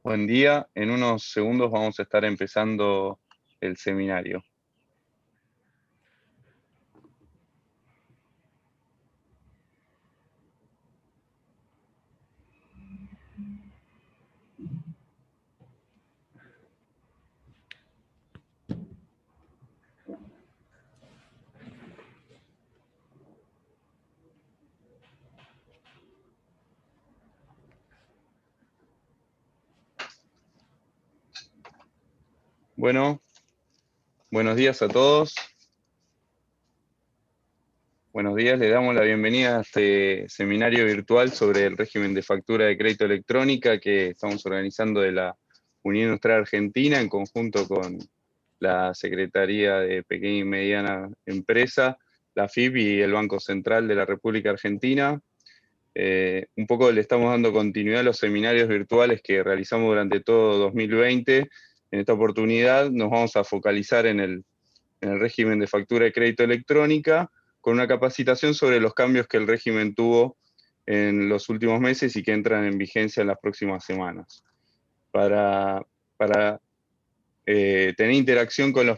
Buen día, en unos segundos vamos a estar empezando el seminario. Bueno, buenos días a todos. Buenos días, le damos la bienvenida a este seminario virtual sobre el régimen de factura de crédito electrónica que estamos organizando de la Unión Industrial Argentina en conjunto con la Secretaría de Pequeña y Mediana Empresa, la AFIP y el Banco Central de la República Argentina. Un poco le estamos dando continuidad a los seminarios virtuales que realizamos durante todo 2020. En esta oportunidad nos vamos a focalizar en el régimen de factura de crédito electrónica, con una capacitación sobre los cambios que el régimen tuvo en los últimos meses y que entran en vigencia en las próximas semanas. Para tener interacción con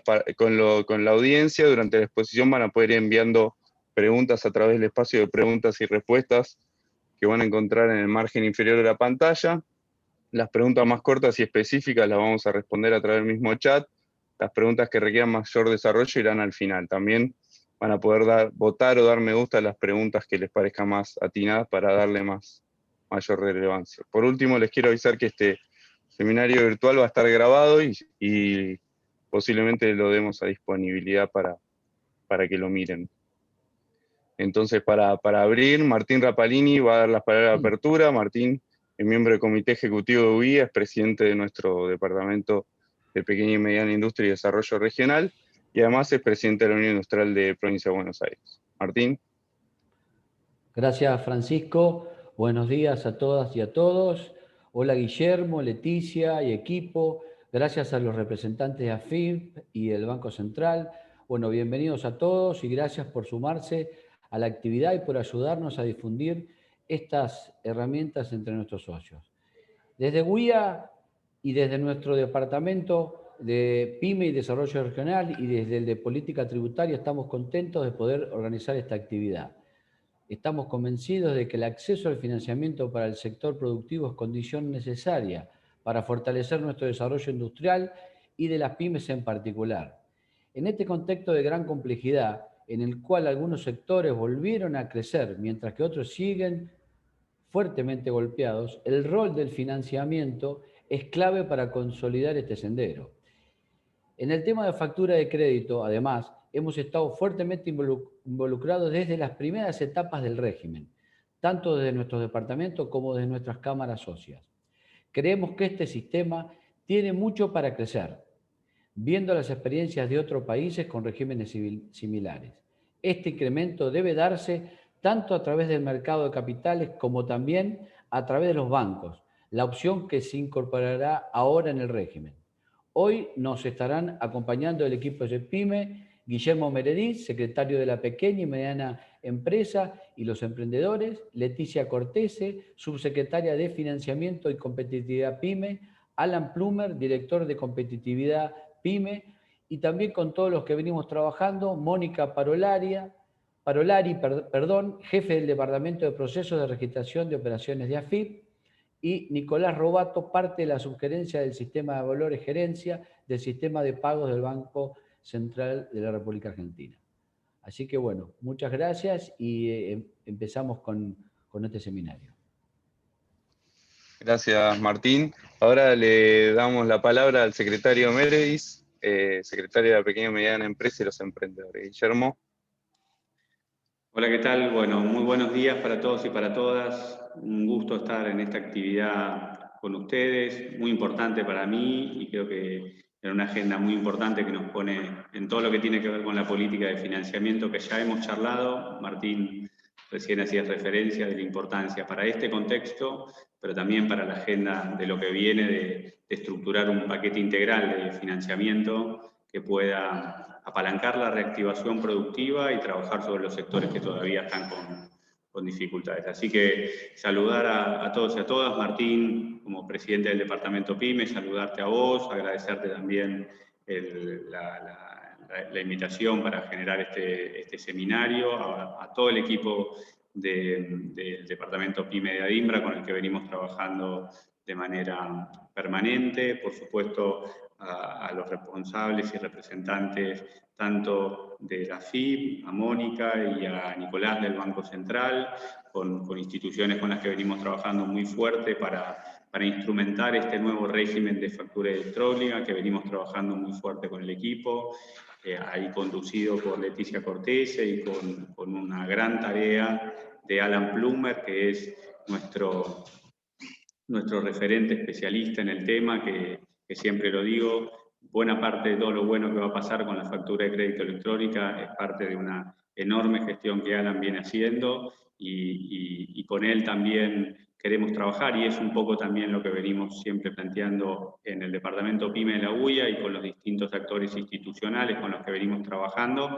la audiencia, durante la exposición van a poder ir enviando preguntas a través del espacio de preguntas y respuestas que van a encontrar en el margen inferior de la pantalla. Las preguntas más cortas y específicas las vamos a responder a través del mismo chat. Las preguntas que requieran mayor desarrollo irán al final. También van a poder votar o dar me gusta a las preguntas que les parezcan más atinadas para darle mayor relevancia. Por último, les quiero avisar que este seminario virtual va a estar grabado y posiblemente lo demos a disponibilidad para que lo miren. Entonces, para abrir, Martín Rapalini va a dar las palabras de apertura. Martín es miembro del Comité Ejecutivo de UIA, es presidente de nuestro Departamento de Pequeña y Mediana Industria y Desarrollo Regional, y además es presidente de la Unión Industrial de Provincia de Buenos Aires. Martín. Gracias, Francisco. Buenos días a todas y a todos. Hola, Guillermo, Leticia y equipo. Gracias a los representantes de AFIP y del Banco Central. Bueno, bienvenidos a todos y gracias por sumarse a la actividad y por ayudarnos a difundir estas herramientas entre nuestros socios. Desde UIA y desde nuestro departamento de PYME y Desarrollo Regional y desde el de Política Tributaria estamos contentos de poder organizar esta actividad. Estamos convencidos de que el acceso al financiamiento para el sector productivo es condición necesaria para fortalecer nuestro desarrollo industrial y de las pymes en particular. En este contexto de gran complejidad, en el cual algunos sectores volvieron a crecer mientras que otros siguen fuertemente golpeados, el rol del financiamiento es clave para consolidar este sendero. En el tema de factura de crédito, además, hemos estado fuertemente involucrados desde las primeras etapas del régimen, tanto desde nuestros departamentos como desde nuestras cámaras socias. Creemos que este sistema tiene mucho para crecer, viendo las experiencias de otros países con regímenes similares. Este incremento debe darse tanto a través del mercado de capitales como también a través de los bancos, la opción que se incorporará ahora en el régimen. Hoy nos estarán acompañando el equipo de PYME, Guillermo Meredith, secretario de la Pequeña y Mediana Empresa y los Emprendedores, Leticia Cortese, subsecretaria de Financiamiento y Competitividad PYME, Alan Plumer, director de Competitividad PYME, y también con todos los que venimos trabajando, Mónica Parolari, jefe del Departamento de Procesos de Registración de Operaciones de AFIP, y Nicolás Robato, parte de la sugerencia del sistema de valores gerencia del sistema de pagos del Banco Central de la República Argentina. Así que bueno, muchas gracias y empezamos con este seminario. Gracias, Martín. Ahora le damos la palabra al secretario Meredith, secretario de la Pequeña y Mediana Empresa y los Emprendedores. Guillermo. Hola, ¿qué tal? Bueno, muy buenos días para todos y para todas. Un gusto estar en esta actividad con ustedes, muy importante para mí y creo que era una agenda muy importante que nos pone en todo lo que tiene que ver con la política de financiamiento que ya hemos charlado. Martín recién hacía referencia de la importancia para este contexto, pero también para la agenda de lo que viene de estructurar un paquete integral de financiamiento que pueda apalancar la reactivación productiva y trabajar sobre los sectores que todavía están dificultades. Así que saludar a todos y a todas. Martín, como presidente del departamento PYME, saludarte a vos, agradecerte también la invitación para generar este seminario, a todo el equipo del departamento PYME de Adimbra, con el que venimos trabajando de manera permanente, por supuesto a los responsables y representantes tanto de la FIP, a Mónica y a Nicolás del Banco Central, con instituciones con las que venimos trabajando muy fuerte para instrumentar este nuevo régimen de factura electrónica, que venimos trabajando muy fuerte con el equipo, ahí conducido por Leticia Cortese y con una gran tarea de Alan Plumer, que es nuestro referente especialista en el tema, que siempre lo digo, buena parte de todo lo bueno que va a pasar con la factura de crédito electrónica es parte de una enorme gestión que Alan viene haciendo y con él también queremos trabajar, y es un poco también lo que venimos siempre planteando en el departamento PYME de la UIA y con los distintos actores institucionales con los que venimos trabajando,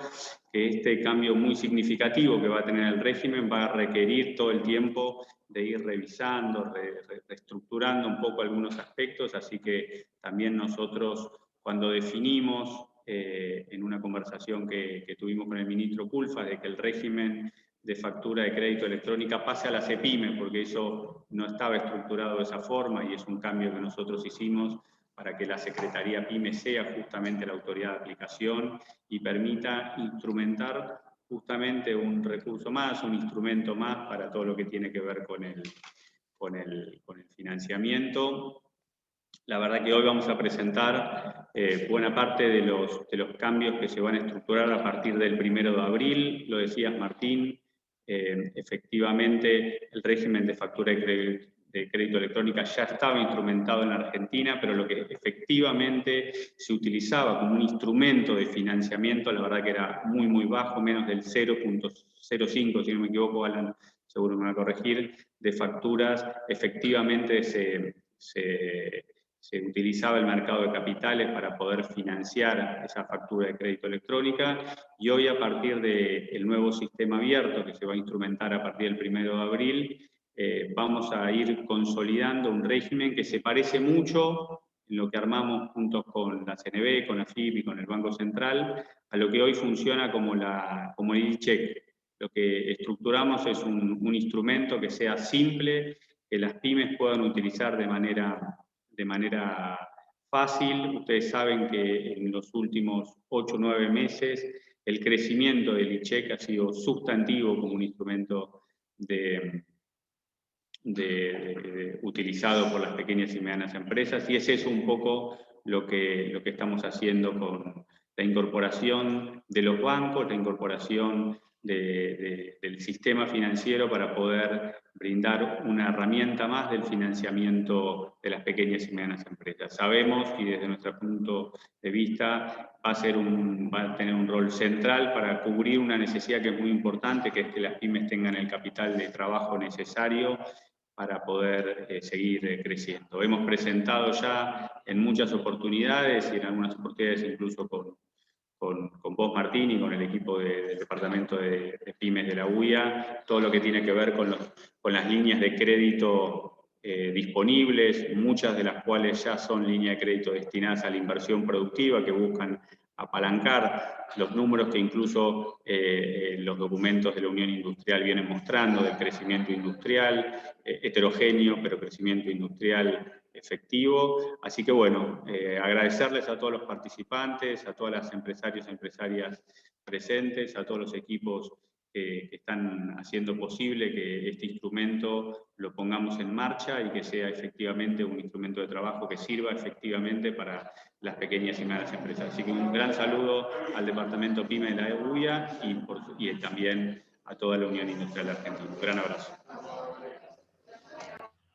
que este cambio muy significativo que va a tener el régimen va a requerir todo el tiempo de ir revisando, reestructurando un poco algunos aspectos, así que también nosotros cuando definimos en una conversación que tuvimos con el ministro Culfas de que el régimen de factura de crédito electrónica pase a la CEPYME, porque eso no estaba estructurado de esa forma y es un cambio que nosotros hicimos para que la Secretaría PYME sea justamente la autoridad de aplicación y permita instrumentar justamente un recurso más, un instrumento más para todo lo que tiene que ver con el financiamiento. La verdad que hoy vamos a presentar buena parte de los cambios que se van a estructurar a partir del 1 de abril. Lo decías, Martín, efectivamente el régimen de factura de crédito electrónica ya estaba instrumentado en la Argentina, pero lo que efectivamente se utilizaba como un instrumento de financiamiento, la verdad que era muy, muy bajo, menos del 0.05, si no me equivoco, Alan, seguro me va a corregir, de facturas. Efectivamente se utilizaba el mercado de capitales para poder financiar esa factura de crédito electrónica, y hoy a partir del nuevo sistema abierto que se va a instrumentar a partir del 1 de abril, vamos a ir consolidando un régimen que se parece mucho en lo que armamos juntos con la CNB, con la FIP y con el Banco Central, a lo que hoy funciona como el ICHEC. Lo que estructuramos es un instrumento que sea simple, que las pymes puedan utilizar de manera fácil. Ustedes saben que en los últimos 8 o 9 meses el crecimiento del ICHEC ha sido sustantivo como un instrumento utilizado por las pequeñas y medianas empresas, y es eso un poco lo que estamos haciendo con la incorporación de los bancos, la incorporación del sistema financiero para poder brindar una herramienta más del financiamiento de las pequeñas y medianas empresas. Sabemos, y desde nuestro punto de vista, va a tener un rol central para cubrir una necesidad que es muy importante, que es que las pymes tengan el capital de trabajo necesario para poder seguir creciendo. Hemos presentado ya en muchas oportunidades, y en algunas oportunidades incluso con vos, Martín, y con el equipo del Departamento de Pymes de la UIA, todo lo que tiene que ver con las líneas de crédito disponibles, muchas de las cuales ya son líneas de crédito destinadas a la inversión productiva, que buscan apalancar los números que incluso los documentos de la Unión Industrial vienen mostrando, del crecimiento industrial, heterogéneo, pero crecimiento industrial efectivo. Así que bueno, agradecerles a todos los participantes, a todas las empresarios y empresarias presentes, a todos los equipos que están haciendo posible que este instrumento lo pongamos en marcha y que sea efectivamente un instrumento de trabajo que sirva efectivamente para las pequeñas y medianas empresas. Así que un gran saludo al Departamento PYME de la UIA y también a toda la Unión Industrial Argentina. Un gran abrazo.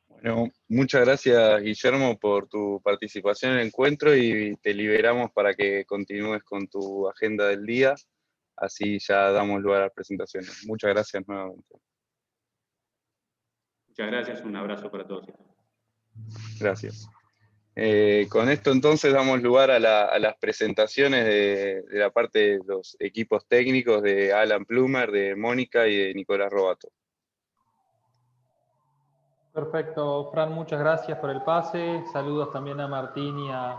Bueno, muchas gracias, Guillermo, por tu participación en el encuentro, y te liberamos para que continúes con tu agenda del día. Así ya damos lugar a las presentaciones. Muchas gracias nuevamente. Muchas gracias, un abrazo para todos. Gracias. Con esto entonces damos lugar a las presentaciones de la parte de los equipos técnicos de Alan Plumer, de Mónica y de Nicolás Robato. Perfecto, Fran, muchas gracias por el pase. Saludos también a Martín y a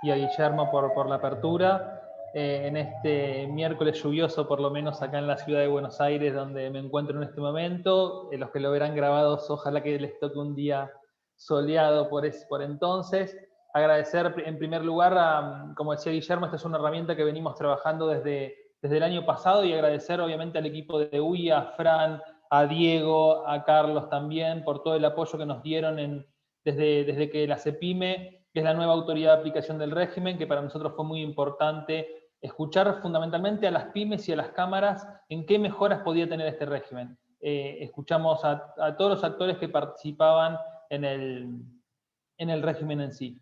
Guillermo por la apertura. En este miércoles lluvioso, por lo menos acá en la ciudad de Buenos Aires, donde me encuentro en este momento, los que lo verán grabados, ojalá que les toque un día soleado por entonces. Agradecer en primer lugar, como decía Guillermo, esta es una herramienta que venimos trabajando desde el año pasado, y agradecer obviamente al equipo de UI, a Fran, a Diego, a Carlos también, por todo el apoyo que nos dieron desde que la CEPIME, que es la nueva autoridad de aplicación del régimen, que para nosotros fue muy importante escuchar fundamentalmente a las pymes y a las cámaras en qué mejoras podía tener este régimen. Escuchamos a todos los actores que participaban en el régimen en sí.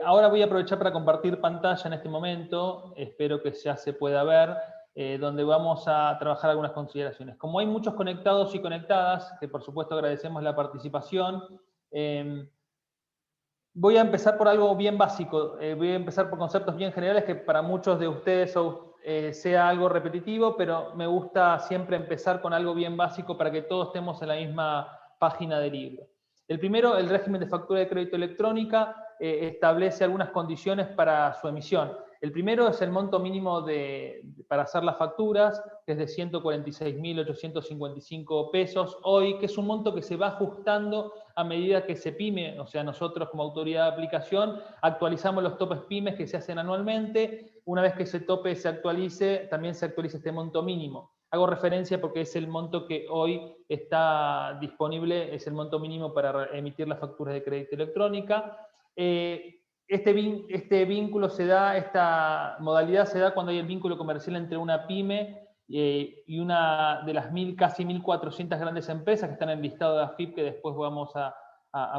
Ahora voy a aprovechar para compartir pantalla en este momento, espero que ya se pueda ver, donde vamos a trabajar algunas consideraciones. Como hay muchos conectados y conectadas, que por supuesto agradecemos la participación, voy a empezar por algo bien básico, voy a empezar por conceptos bien generales que para muchos de ustedes sea algo repetitivo, pero me gusta siempre empezar con algo bien básico para que todos estemos en la misma página del libro. El primero, el régimen de factura de crédito electrónica, establece algunas condiciones para su emisión. El primero es el monto mínimo para hacer las facturas, que es de 146.855 pesos hoy, que es un monto que se va ajustando a medida que CEPIME, o sea, nosotros como autoridad de aplicación, actualizamos los topes pymes que se hacen anualmente. Una vez que ese tope se actualice, también se actualiza este monto mínimo. Hago referencia porque es el monto que hoy está disponible, es el monto mínimo para emitir las facturas de crédito electrónica. Este vínculo se da, esta modalidad se da cuando hay el vínculo comercial entre una pyme y una de las casi 1.400 grandes empresas que están en el listado de AFIP, que después vamos a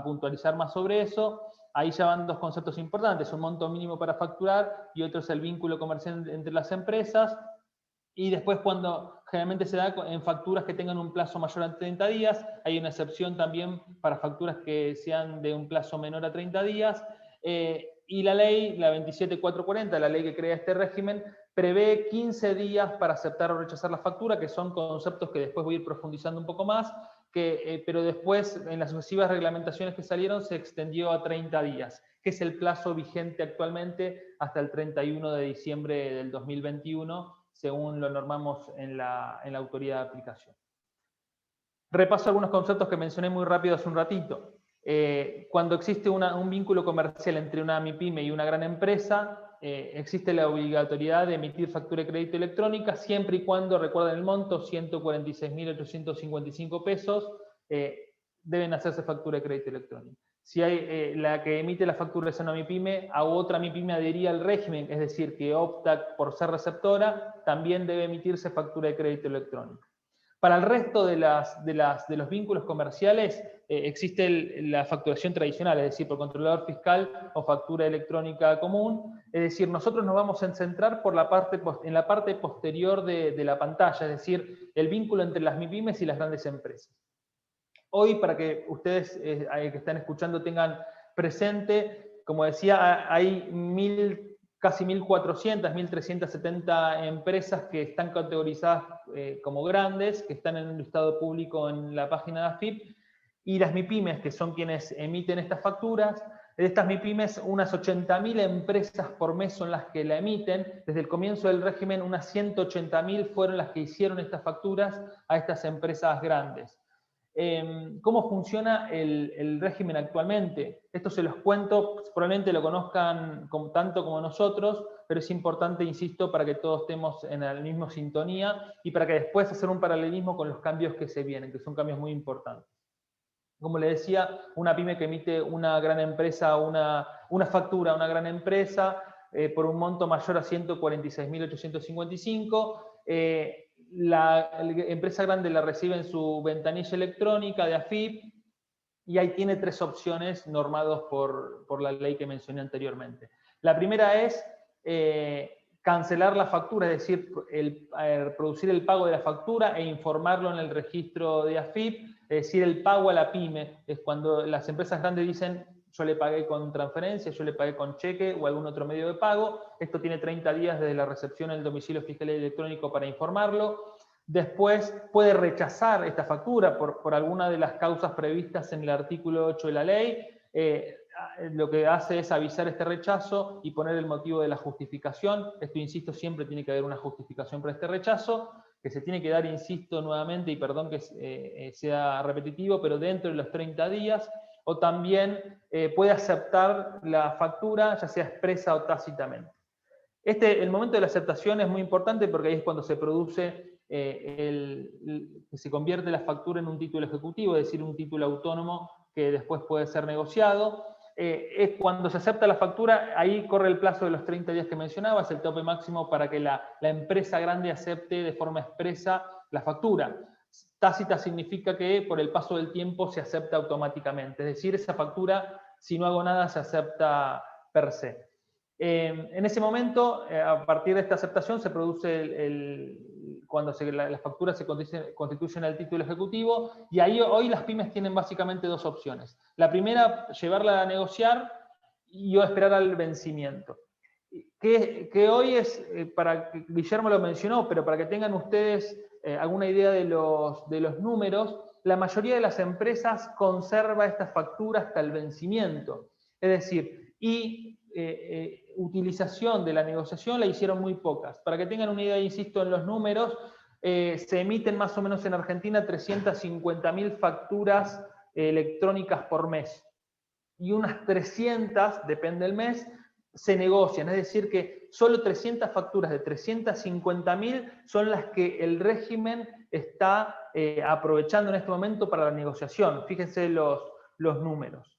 puntualizar más sobre eso. Ahí ya van dos conceptos importantes, un monto mínimo para facturar y otro es el vínculo comercial entre las empresas. Y después cuando generalmente se da en facturas que tengan un plazo mayor a 30 días, hay una excepción también para facturas que sean de un plazo menor a 30 días. Y la ley, la 27440, la ley que crea este régimen, prevé 15 días para aceptar o rechazar la factura, que son conceptos que después voy a ir profundizando un poco más, pero después en las sucesivas reglamentaciones que salieron se extendió a 30 días, que es el plazo vigente actualmente hasta el 31 de diciembre del 2021, según lo normamos en la autoridad de aplicación. Repaso algunos conceptos que mencioné muy rápido hace un ratito. Cuando existe un vínculo comercial entre una MIPYME y una gran empresa, existe la obligatoriedad de emitir factura de crédito electrónica, siempre y cuando, recuerden el monto, 146.855 pesos, deben hacerse factura de crédito electrónica. Si hay la que emite la factura es una MIPYME, a otra MIPYME adhería al régimen, es decir, que opta por ser receptora, también debe emitirse factura de crédito electrónica. Para el resto de los vínculos comerciales existe la facturación tradicional, es decir, por controlador fiscal o factura electrónica común. Es decir, nosotros nos vamos a centrar en la parte posterior de la pantalla, es decir, el vínculo entre las MIPYMES y las grandes empresas. Hoy, para que ustedes que están escuchando tengan presente, como decía, hay casi 1.400, 1.370 empresas que están categorizadas como grandes, que están en un listado público en la página de AFIP, y las MIPYMES, que son quienes emiten estas facturas. De estas MIPYMES, unas 80.000 empresas por mes son las que la emiten. Desde el comienzo del régimen, unas 180.000 fueron las que hicieron estas facturas a estas empresas grandes. ¿Cómo funciona el régimen actualmente? Esto se los cuento, probablemente lo conozcan tanto como nosotros, pero es importante, insisto, para que todos estemos en la misma sintonía y para que después hacer un paralelismo con los cambios que se vienen, que son cambios muy importantes. Como le decía, una pyme que emite una gran empresa, una factura a una gran empresa por un monto mayor a 146.855, la empresa grande la recibe en su ventanilla electrónica de AFIP y ahí tiene tres opciones normados por la ley que mencioné anteriormente. La primera es cancelar la factura, es decir, producir el pago de la factura e informarlo en el registro de AFIP, es decir, el pago a la pyme. Es cuando las empresas grandes dicen, yo le pagué con transferencia, yo le pagué con cheque o algún otro medio de pago. Esto tiene 30 días desde la recepción en el domicilio fiscal electrónico para informarlo. Después puede rechazar esta factura por alguna de las causas previstas en el artículo 8 de la ley. Lo que hace es avisar este rechazo y poner el motivo de la justificación. Esto, insisto, siempre tiene que haber una justificación para este rechazo, que se tiene que dar, insisto nuevamente, y perdón que sea repetitivo, pero dentro de los 30 días, o también puede aceptar la factura, ya sea expresa o tácitamente. El momento de la aceptación es muy importante porque ahí es cuando se produce, se convierte la factura en un título ejecutivo, es decir, un título autónomo que después puede ser negociado. Es cuando se acepta la factura, ahí corre el plazo de los 30 días que mencionaba, es el tope máximo para que la empresa grande acepte de forma expresa la factura. Tácita significa que por el paso del tiempo se acepta automáticamente, es decir, esa factura, si no hago nada, se acepta per se. En ese momento, a partir de esta aceptación, se produce cuando las facturas se constituyen el título ejecutivo, y ahí hoy las pymes tienen básicamente dos opciones. La primera, llevarla a negociar y esperar al vencimiento. Que hoy es, Guillermo lo mencionó, pero para que tengan ustedes alguna idea de los números, la mayoría de las empresas conserva esta factura hasta el vencimiento. Es decir, utilización de la negociación la hicieron muy pocas. Para que tengan una idea, insisto en los números, se emiten más o menos en Argentina 350.000 facturas electrónicas por mes. Y unas 300, depende del mes, se negocian. Es decir, que solo 300 facturas de 350.000 son las que el régimen está aprovechando en este momento para la negociación. Fíjense los números.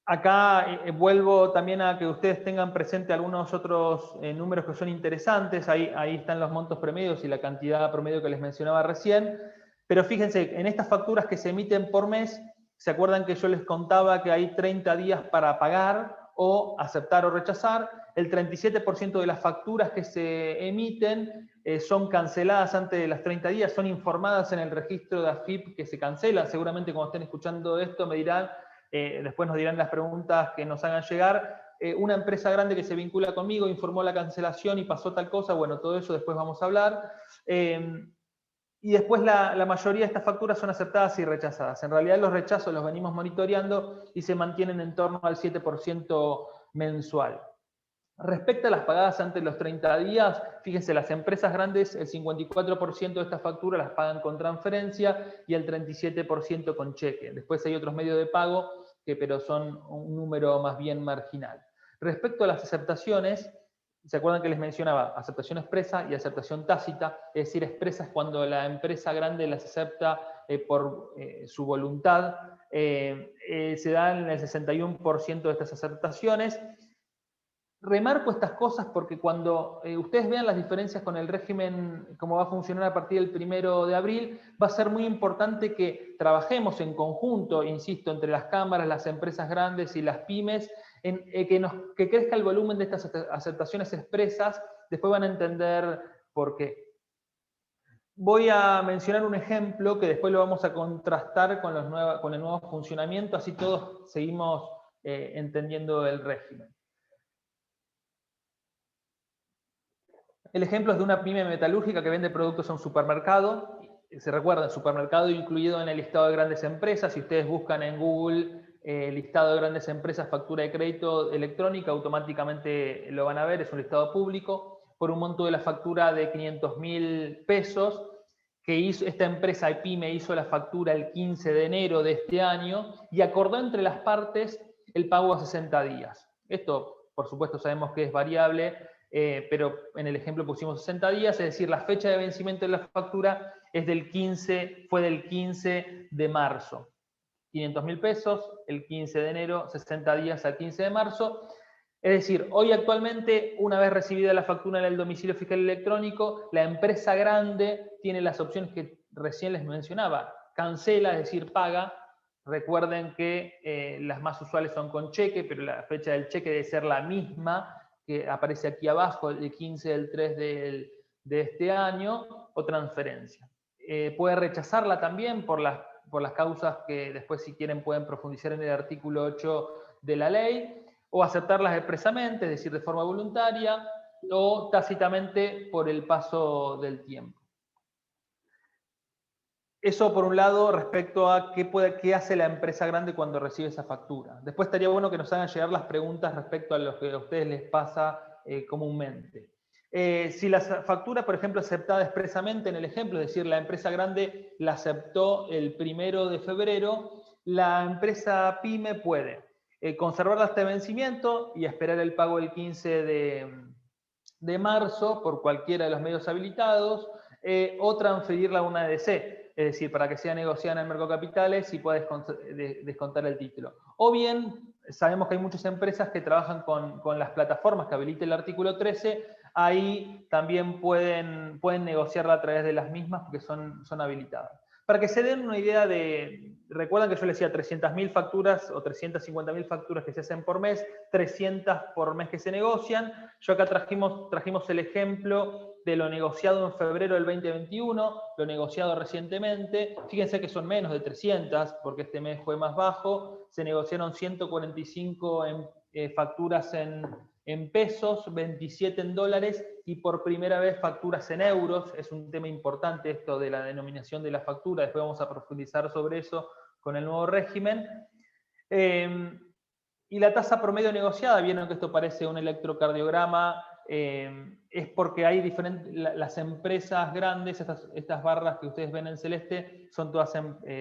Acá vuelvo también a que ustedes tengan presente algunos otros números que son interesantes. Ahí están los montos promedios y la cantidad promedio que les mencionaba recién. Pero fíjense, en estas facturas que se emiten por mes, ¿se acuerdan que yo les contaba que hay 30 días para pagar o aceptar o rechazar? El 37% de las facturas que se emiten son canceladas antes de las 30 días, son informadas en el registro de AFIP que se cancelan. Seguramente cuando estén escuchando esto me dirán, después nos dirán las preguntas que nos hagan llegar, una empresa grande que se vincula conmigo informó la cancelación y pasó tal cosa, bueno, todo eso después vamos a hablar. Y después la mayoría de estas facturas son aceptadas y rechazadas. En realidad los rechazos los venimos monitoreando y se mantienen en torno al 7% mensual. Respecto a las pagadas antes de los 30 días, fíjense, las empresas grandes, el 54% de estas facturas las pagan con transferencia y el 37% con cheque. Después hay otros medios de pago, pero son un número más bien marginal. Respecto a las aceptaciones, ¿se acuerdan que les mencionaba aceptación expresa y aceptación tácita? Es decir, expresa es cuando la empresa grande las acepta por su voluntad. Se dan el 61% de estas aceptaciones. Remarco estas cosas porque cuando ustedes vean las diferencias con el régimen, cómo va a funcionar a partir del 1 de abril, va a ser muy importante que trabajemos en conjunto, insisto, entre las cámaras, las empresas grandes y las pymes, en que crezca el volumen de estas aceptaciones expresas. Después van a entender por qué. Voy a mencionar un ejemplo que después lo vamos a contrastar con el nuevo funcionamiento, así todos seguimos entendiendo el régimen. El ejemplo es de una pyme metalúrgica que vende productos a un supermercado. Se recuerda, el supermercado incluido en el listado de grandes empresas. Si ustedes buscan en Google listado de grandes empresas, factura de crédito electrónica, automáticamente lo van a ver, es un listado público, por un monto de la factura de 500.000 pesos, que esta empresa pyme hizo la factura el 15 de enero de este año y acordó entre las partes el pago a 60 días. Esto, por supuesto, sabemos que es variable, pero en el ejemplo pusimos 60 días, es decir, la fecha de vencimiento de la factura fue del 15 de marzo. 500.000 pesos, el 15 de enero, 60 días al 15 de marzo. Es decir, hoy actualmente, una vez recibida la factura en el domicilio fiscal electrónico, la empresa grande tiene las opciones que recién les mencionaba. Cancela, es decir, paga. Recuerden que las más usuales son con cheque, pero la fecha del cheque debe ser la misma que aparece aquí abajo, el 15 del 3 de este año, o transferencia. Puede rechazarla también por las causas que después, si quieren, pueden profundizar en el artículo 8 de la ley, o aceptarlas expresamente, es decir, de forma voluntaria, o tácitamente por el paso del tiempo. Eso por un lado respecto a qué hace la empresa grande cuando recibe esa factura. Después estaría bueno que nos hagan llegar las preguntas respecto a lo que a ustedes les pasa comúnmente. Si la factura, por ejemplo, aceptada expresamente en el ejemplo, es decir, la empresa grande la aceptó el 1 de febrero, la empresa pyme puede conservarla hasta vencimiento y esperar el pago el 15 de marzo por cualquiera de los medios habilitados, o transferirla a una EDC. Es decir, para que sea negociada en el mercado de capitales y pueda descontar el título. O bien, sabemos que hay muchas empresas que trabajan con las plataformas que habilita el artículo 13, ahí también pueden negociarla a través de las mismas porque son habilitadas. Para que se den una idea recuerdan que yo les decía 300.000 facturas o 350.000 facturas que se hacen por mes, 300 por mes que se negocian. Yo acá trajimos el ejemplo de lo negociado en febrero del 2021, lo negociado recientemente. Fíjense que son menos de 300, porque este mes fue más bajo. Se negociaron 145 facturas en pesos, 27 en dólares, y por primera vez facturas en euros. Es un tema importante esto de la denominación de la factura. Después vamos a profundizar sobre eso con el nuevo régimen. Y la tasa promedio negociada, vieron que esto parece un electrocardiograma, es porque hay las empresas grandes, estas barras que ustedes ven en celeste, son todas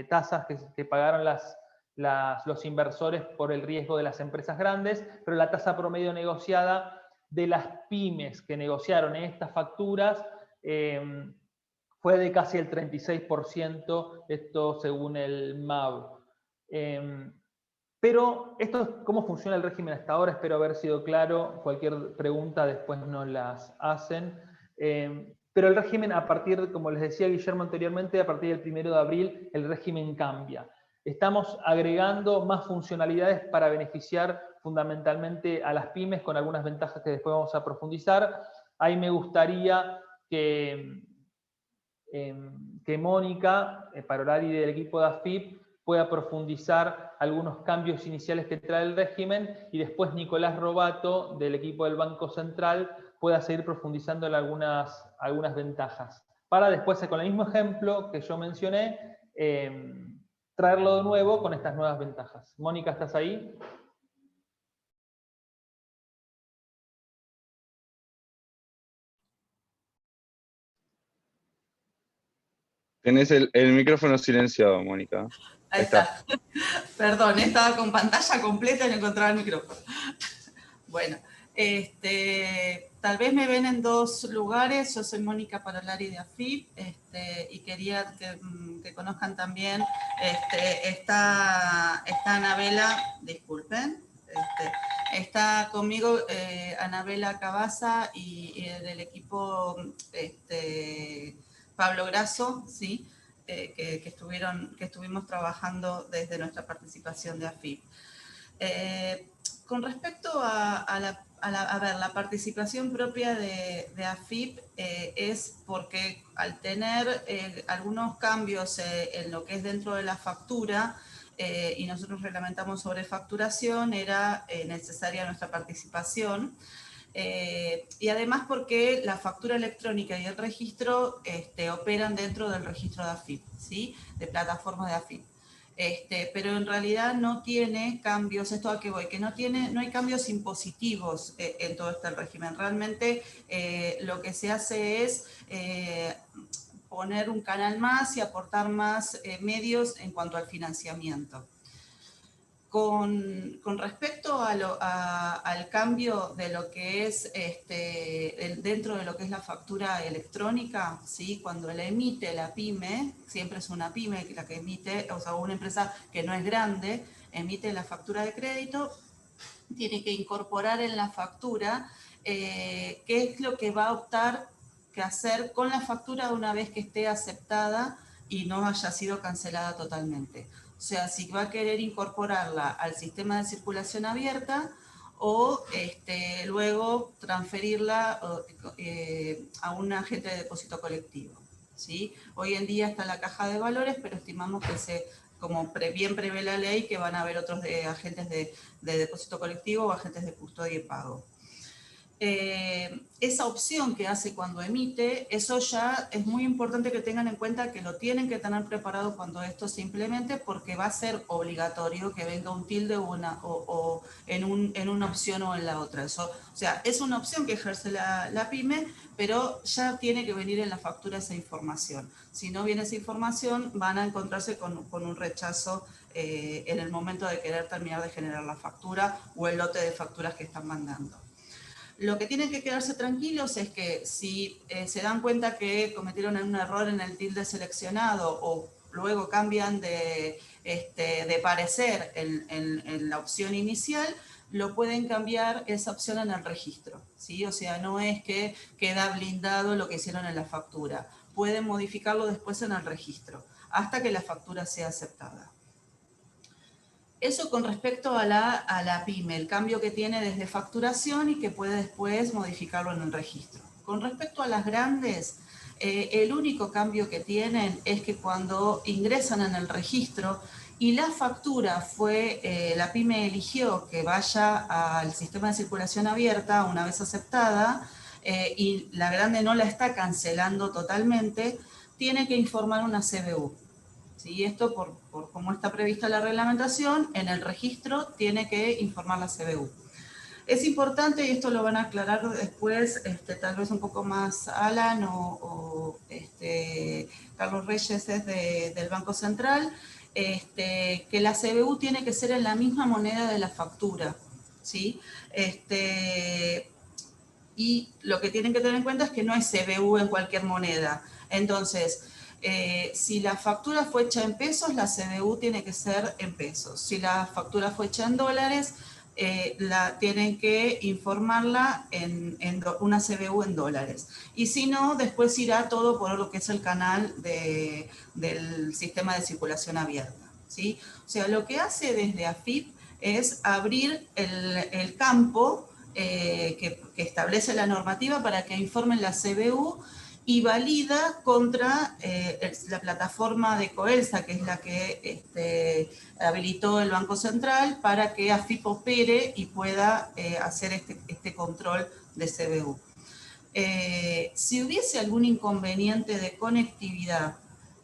tasas que pagaron los inversores por el riesgo de las empresas grandes, pero la tasa promedio negociada de las pymes que negociaron estas facturas fue de casi el 36%, esto según el MAB. Pero esto es cómo funciona el régimen hasta ahora, espero haber sido claro. Cualquier pregunta después nos las hacen. Pero el régimen, como les decía Guillermo anteriormente, a partir del 1 de abril el régimen cambia. Estamos agregando más funcionalidades para beneficiar fundamentalmente a las pymes con algunas ventajas que después vamos a profundizar. Ahí me gustaría que Mónica Parolari del equipo de AFIP pueda profundizar algunos cambios iniciales que trae el régimen, y después Nicolás Robato del equipo del Banco Central pueda seguir profundizando en algunas ventajas, para después con el mismo ejemplo que yo mencioné traerlo de nuevo con estas nuevas ventajas. Mónica, ¿estás ahí? Tenés el micrófono silenciado, Mónica. Ahí está. Perdón, estaba con pantalla completa y no encontraba el micrófono. Bueno, tal vez me ven en dos lugares. Yo soy Mónica Parolari de AFIP y quería que conozcan también, está Anabela, disculpen, está conmigo Anabela Cabaza y del equipo Pablo Grasso, ¿sí? Que estuvimos trabajando desde nuestra participación de AFIP. Con respecto a la participación propia de AFIP, es porque al tener algunos cambios en lo que es dentro de la factura, y nosotros reglamentamos sobre facturación, era necesaria nuestra participación. Y además porque la factura electrónica y el registro operan dentro del registro de AFIP, ¿sí? De plataformas de AFIP. Pero en realidad no tiene cambios, esto a qué voy, que no hay cambios impositivos en todo este régimen. Realmente lo que se hace es poner un canal más y aportar más medios en cuanto al financiamiento. Con respecto al cambio de lo que es dentro de lo que es la factura electrónica, ¿sí? Cuando la emite la pyme, siempre es una pyme la que emite, o sea, una empresa que no es grande, emite la factura de crédito, tiene que incorporar en la factura qué es lo que va a optar que hacer con la factura una vez que esté aceptada y no haya sido cancelada totalmente. O sea, si va a querer incorporarla al sistema de circulación abierta o luego transferirla a un agente de depósito colectivo, ¿sí? Hoy en día está la caja de valores, pero estimamos que como bien prevé la ley, que van a haber otros agentes de depósito colectivo o agentes de custodia y pago. esa opción que hace cuando emite, eso ya es muy importante que tengan en cuenta que lo tienen que tener preparado cuando esto se implemente, porque va a ser obligatorio que venga un tilde o en una opción o en la otra. Eso, o sea, es una opción que ejerce la pyme, pero ya tiene que venir en la factura esa información. Si no viene esa información, van a encontrarse con un rechazo en el momento de querer terminar de generar la factura o el lote de facturas que están mandando. Lo que tienen que quedarse tranquilos es que si se dan cuenta que cometieron un error en el tilde seleccionado o luego cambian de parecer en la opción inicial, lo pueden cambiar esa opción en el registro, ¿sí? O sea, no es que queda blindado lo que hicieron en la factura. Pueden modificarlo después en el registro, hasta que la factura sea aceptada. Eso con respecto a la pyme, el cambio que tiene desde facturación y que puede después modificarlo en el registro. Con respecto a las grandes, el único cambio que tienen es que cuando ingresan en el registro y la factura la pyme eligió que vaya al sistema de circulación abierta una vez aceptada y la grande no la está cancelando totalmente, tiene que informar una CBU. ¿Sí? Esto por cómo está prevista la reglamentación, en el registro tiene que informar la CBU. Es importante, y esto lo van a aclarar después, tal vez un poco más Alan o Carlos Reyes es del Banco Central, que la CBU tiene que ser en la misma moneda de la factura, ¿sí? Y lo que tienen que tener en cuenta es que no es CBU en cualquier moneda. Entonces, si la factura fue hecha en pesos, la CBU tiene que ser en pesos. Si la factura fue hecha en dólares, tienen que informarla en una CBU en dólares. Y si no, después irá todo por lo que es el canal del sistema de circulación abierta, ¿sí? O sea, lo que hace desde AFIP es abrir el campo que establece la normativa para que informen la CBU y valida contra la plataforma de Coelsa, que es la que habilitó el Banco Central para que AFIP opere y pueda hacer este control de CBU. Si hubiese algún inconveniente de conectividad,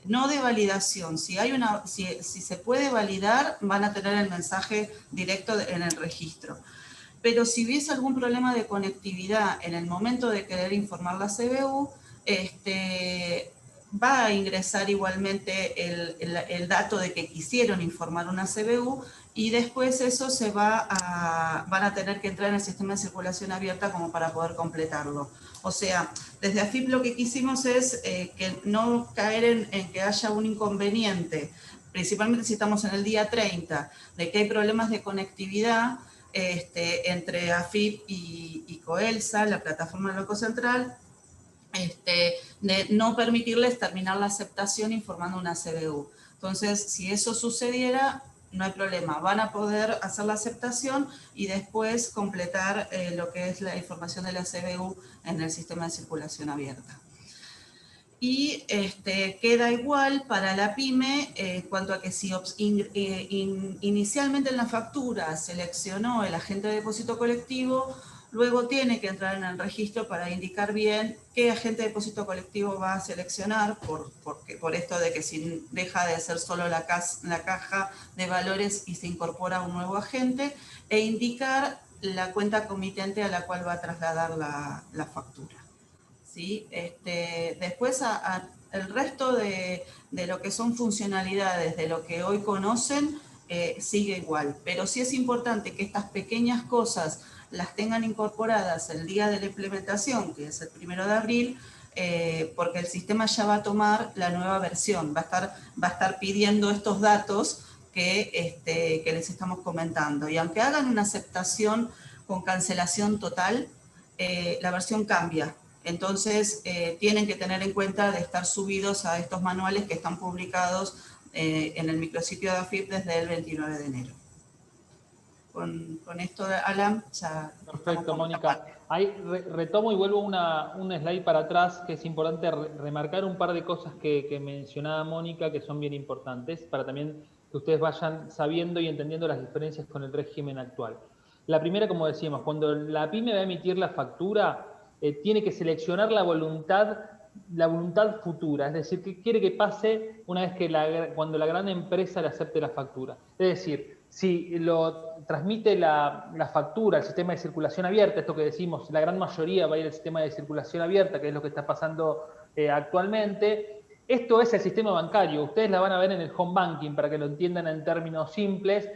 no de validación, si se puede validar, van a tener el mensaje directo en el registro. Pero si hubiese algún problema de conectividad en el momento de querer informar la CBU, va a ingresar igualmente el dato de que quisieron informar una CBU y después eso van a tener que entrar en el sistema de circulación abierta como para poder completarlo. O sea, desde AFIP lo que quisimos es que no caer en que haya un inconveniente, principalmente si estamos en el día 30, de que hay problemas de conectividad entre AFIP y Coelsa, la plataforma del Banco Central, de no permitirles terminar la aceptación informando una CBU. Entonces, si eso sucediera, no hay problema. Van a poder hacer la aceptación y después completar lo que es la información de la CBU en el sistema de circulación abierta. Y queda igual para la pyme en cuanto a que si inicialmente en la factura seleccionó el agente de depósito colectivo, luego tiene que entrar en el registro para indicar bien qué agente de depósito colectivo va a seleccionar, por esto de que si deja de ser solo la caja de valores y se incorpora un nuevo agente, e indicar la cuenta comitente a la cual va a trasladar la factura. ¿Sí? Después el resto de lo que son funcionalidades de lo que hoy conocen sigue igual, pero sí es importante que estas pequeñas cosas las tengan incorporadas el día de la implementación, que es el 1 de abril, porque el sistema ya va a tomar la nueva versión, va a estar pidiendo estos datos que les estamos comentando. Y aunque hagan una aceptación con cancelación total, la versión cambia. Entonces, tienen que tener en cuenta de estar subidos a estos manuales que están publicados en el micrositio de AFIP desde el 29 de enero. Con esto, Alan, ya... Perfecto, Mónica. Ahí retomo y vuelvo un slide para atrás, que es importante remarcar un par de cosas que mencionaba Mónica, que son bien importantes, para también que ustedes vayan sabiendo y entendiendo las diferencias con el régimen actual. La primera, como decíamos, cuando la pyme va a emitir la factura, tiene que seleccionar la voluntad futura, es decir, que quiere que pase una vez que cuando la gran empresa le acepte la factura. Es decir, si lo transmite la factura al sistema de circulación abierta, esto que decimos, la gran mayoría va a ir al sistema de circulación abierta, que es lo que está pasando actualmente. Esto es el sistema bancario, ustedes la van a ver en el home banking para que lo entiendan en términos simples.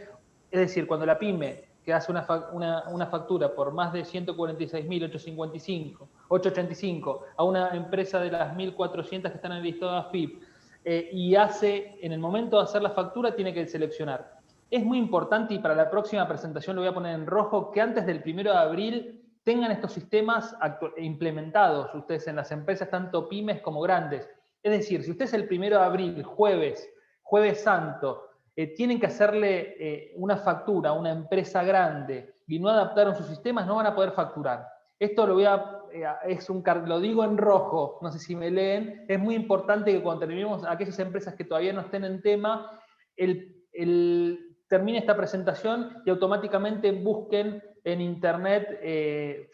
Es decir, cuando la pyme que hace una factura por más de 146.885 a una empresa de las 1.400 que están en el listado de AFIP, y en el momento de hacer la factura tiene que seleccionar. Es muy importante, y para la próxima presentación lo voy a poner en rojo, que antes del 1 de abril tengan estos sistemas implementados ustedes en las empresas, tanto pymes como grandes. Es decir, si ustedes el 1 de abril, jueves Santo, tienen que hacerle una factura a una empresa grande y no adaptaron sus sistemas, no van a poder facturar. Esto lo digo en rojo, no sé si me leen. Es muy importante que cuando terminemos, aquellas empresas que todavía no estén en tema, termine esta presentación y automáticamente busquen en internet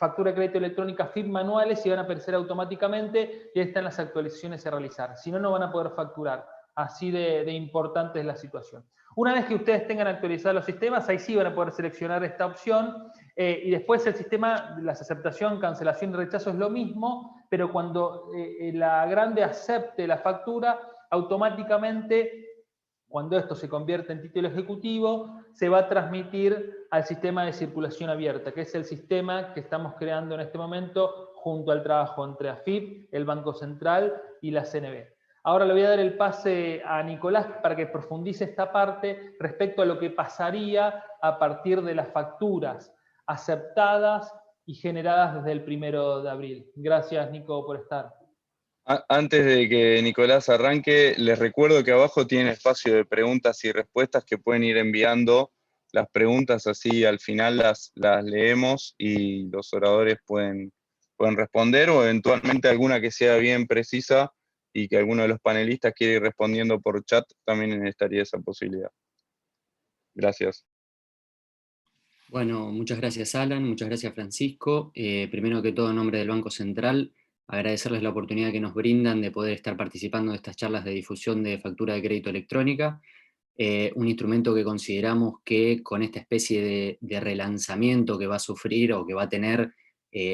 factura de crédito electrónica FIP manuales y van a aparecer automáticamente y ahí están las actualizaciones a realizar. Si no, no van a poder facturar. Así de importante es la situación. Una vez que ustedes tengan actualizados los sistemas, ahí sí van a poder seleccionar esta opción, y después el sistema, la aceptación, cancelación y rechazo es lo mismo, pero cuando la grande acepte la factura, automáticamente, cuando esto se convierte en título ejecutivo, se va a transmitir al sistema de circulación abierta, que es el sistema que estamos creando en este momento junto al trabajo entre AFIP, el Banco Central y la CNB. Ahora le voy a dar el pase a Nicolás para que profundice esta parte respecto a lo que pasaría a partir de las facturas aceptadas y generadas desde el 1 de abril. Gracias, Nico, por estar. Antes de que Nicolás arranque, les recuerdo que abajo tienen espacio de preguntas y respuestas que pueden ir enviando las preguntas, así al final las leemos y los oradores pueden responder, o eventualmente alguna que sea bien precisa y que alguno de los panelistas quiera ir respondiendo por chat, también estaría esa posibilidad. Gracias. Bueno, muchas gracias Alan, muchas gracias Francisco. Primero que todo, en nombre del Banco Central, agradecerles la oportunidad que nos brindan de poder estar participando de estas charlas de difusión de factura de crédito electrónica, un instrumento que consideramos que con esta especie de relanzamiento que va a sufrir o que va a tener